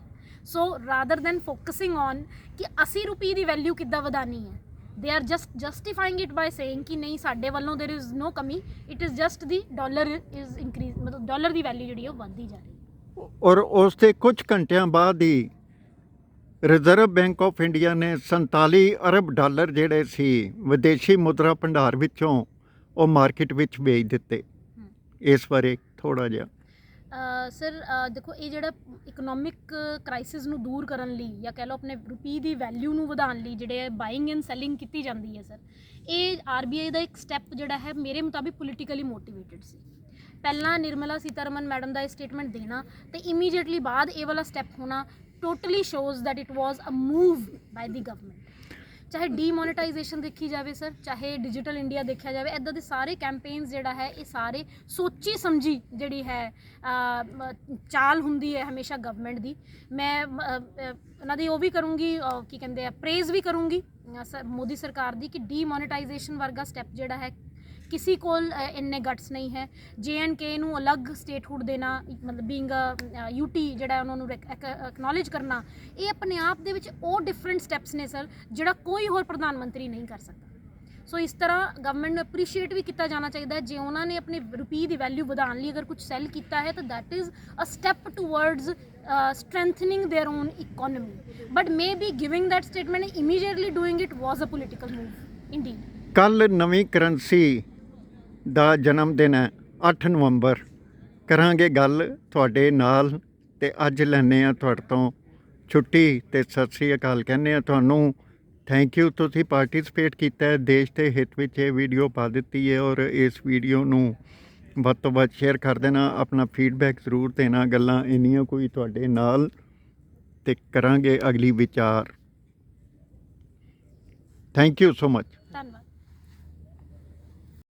ਸੋ ਰਾਦਰ ਦੈਨ ਫੋਕਸਿੰਗ ਔਨ ਕਿ ਅਸੀਂ ਰੁਪੀ ਦੀ ਵੈਲਿਊ ਕਿੱਦਾਂ ਵਧਾਉਣੀ ਹੈ, they are just justifying it by saying ਕਿ ਨਹੀਂ ਸਾਡੇ ਵੱਲੋਂ there is no ਕਮੀ, it is just the dollar is increase, ਮਤਲਬ ਡਾਲਰ ਦੀ ਵੈਲਿਊ ਜਿਹੜੀ ਉਹ ਵੱਧਦੀ ਜਾ ਰਹੀ ਹੈ। ਔਰ ਉਸ ਦੇ ਕੁਝ ਘੰਟਿਆਂ ਬਾਅਦ ਹੀ ਰਿਜ਼ਰਵ ਬੈਂਕ ਆਫ ਇੰਡੀਆ ਨੇ 47 ਅਰਬ ਡਾਲਰ ਜਿਹੜੇ ਸੀ ਵਿਦੇਸ਼ੀ ਮੁਦਰਾ ਭੰਡਾਰ ਵਿੱਚੋਂ ਉਹ ਮਾਰਕੀਟ ਵਿੱਚ ਵੇਚ ਦਿੱਤੇ। ਇਸ ਬਾਰੇ ਥੋੜ੍ਹਾ ਜਿਹਾ। ਸਰ ਦੇਖੋ, ਇਹ ਜਿਹੜਾ ਇਕਨੋਮਿਕ ਕ੍ਰਾਈਸਿਸ ਨੂੰ ਦੂਰ ਕਰਨ ਲਈ ਜਾਂ ਕਹਿ ਲਓ ਆਪਣੇ ਰੁਪੀ ਦੀ ਵੈਲਿਊ ਨੂੰ ਵਧਾਉਣ ਲਈ ਜਿਹੜੇ ਬਾਇੰਗ ਐਂਡ ਸੈਲਿੰਗ ਕੀਤੀ ਜਾਂਦੀ ਹੈ ਸਰ, ਇਹ RBI ਦਾ ਇੱਕ ਸਟੈਪ ਜਿਹੜਾ ਹੈ ਮੇਰੇ ਮੁਤਾਬਿਕ ਪੋਲੀਟੀਕਲੀ ਮੋਟੀਵੇਟਡ ਸੀ। ਪਹਿਲਾਂ ਨਿਰਮਲਾ ਸੀਤਾਰਮਨ ਮੈਡਮ ਦਾ ਇਹ ਸਟੇਟਮੈਂਟ ਦੇਣਾ ਤੇ ਇਮੀਡੀਏਟਲੀ ਬਾਅਦ ਇਹ ਵਾਲਾ ਸਟੈਪ ਹੋਣਾ totally shows that it was a move by the government. ਚਾਹੇ ਡੀਮੋਨੇਟਾਈਜੇਸ਼ਨ ਦੇਖੀ ਜਾਵੇ ਸਰ, ਚਾਹੇ ਡਿਜੀਟਲ ਇੰਡੀਆ ਦੇਖਿਆ ਜਾਵੇ, ਇੱਦਾਂ ਦੇ ਸਾਰੇ ਕੈਂਪੇਨਸ ਜਿਹੜਾ ਹੈ ਇਹ ਸਾਰੇ ਸੋਚੀ ਸਮਝੀ ਜਿਹੜੀ ਹੈ ਚਾਲ ਹੁੰਦੀ ਹੈ ਹਮੇਸ਼ਾ ਗਵਰਨਮੈਂਟ ਦੀ। ਮੈਂ ਉਹਨਾਂ ਦੀ ਉਹ ਵੀ ਕਰੂੰਗੀ, ਕੀ ਕਹਿੰਦੇ ਆ, ਪ੍ਰੇਜ਼ ਵੀ ਕਰੂੰਗੀ ਮੋਦੀ ਸਰਕਾਰ ਦੀ ਕਿ ਡੀਮੋਨੇਟਾਈਜੇਸ਼ਨ ਵਰਗਾ ਸਟੈਪ ਜਿਹੜਾ ਹੈ ਕਿਸੇ ਕੋਲ ਇੰਨੇ ਗਟਸ ਨਹੀਂ ਹੈ। JNK ਨੂੰ ਅਲੱਗ ਸਟੇਟਹੁੱਡ ਦੇਣਾ, ਮਤਲਬ ਬੀਇੰਗ UT ਜਿਹੜਾ ਉਹਨਾਂ ਨੂੰ ਐਕਨੋਲੇਜ ਕਰਨਾ, ਇਹ ਆਪਣੇ ਆਪ ਦੇ ਵਿੱਚ ਉਹ ਡਿਫਰੈਂਟ ਸਟੈਪਸ ਨੇ ਸਰ ਜਿਹੜਾ ਕੋਈ ਹੋਰ ਪ੍ਰਧਾਨ ਮੰਤਰੀ ਨਹੀਂ ਕਰ ਸਕਦਾ। ਸੋ ਇਸ ਤਰ੍ਹਾਂ ਗਵਰਨਮੈਂਟ ਨੂੰ ਅਪਰੀਸ਼ੀਏਟ ਵੀ ਕੀਤਾ ਜਾਣਾ ਚਾਹੀਦਾ ਹੈ। ਜੇ ਉਹਨਾਂ ਨੇ ਆਪਣੀ ਰੁਪੀ ਦੀ ਵੈਲਿਊ ਵਧਾਉਣ ਲਈ ਅਗਰ ਕੁਝ ਸੈਲ ਕੀਤਾ ਹੈ ਤਾਂ that is a step towards strengthening their own economy, but maybe giving that statement and immediately doing it was a political move indeed. ਕੱਲ੍ਹ ਨਵੀਂ ਕਰੰਸੀ ਦਾ ਜਨਮ ਦਿਨ ਹੈ 8 ਨਵੰਬਰ। ਕਰਾਂਗੇ ਗੱਲ ਤੁਹਾਡੇ ਨਾਲ, ਤੇ ਅੱਜ ਲੈਂਦੇ ਹਾਂ ਤੁਹਾਡੇ ਤੋਂ ਛੁੱਟੀ ਤੇ ਸਤਿ ਸ੍ਰੀ ਅਕਾਲ ਕਹਿੰਦੇ ਹਾਂ ਤੁਹਾਨੂੰ। ਥੈਂਕ ਯੂ, ਤੁਸੀਂ ਪਾਰਟੀਸਪੇਟ ਕੀਤਾ ਹੈ, ਦੇਸ਼ ਦੇ ਹਿੱਤ ਵਿੱਚ ਇਹ ਵੀਡੀਓ ਪਾ ਦਿੱਤੀ ਹੈ। ਔਰ ਇਸ ਵੀਡੀਓ ਨੂੰ ਵੱਧ ਤੋਂ ਵੱਧ ਸ਼ੇਅਰ ਕਰ ਦੇਣਾ, ਆਪਣਾ ਫੀਡਬੈਕ ਜ਼ਰੂਰ ਦੇਣਾ। ਗੱਲਾਂ ਇੰਨੀਆਂ ਕੋਈ ਤੁਹਾਡੇ ਨਾਲ, ਤੇ ਕਰਾਂਗੇ ਅਗਲੀ ਵਿਚਾਰ। Thank you so much. ਧੰਨਵਾਦ।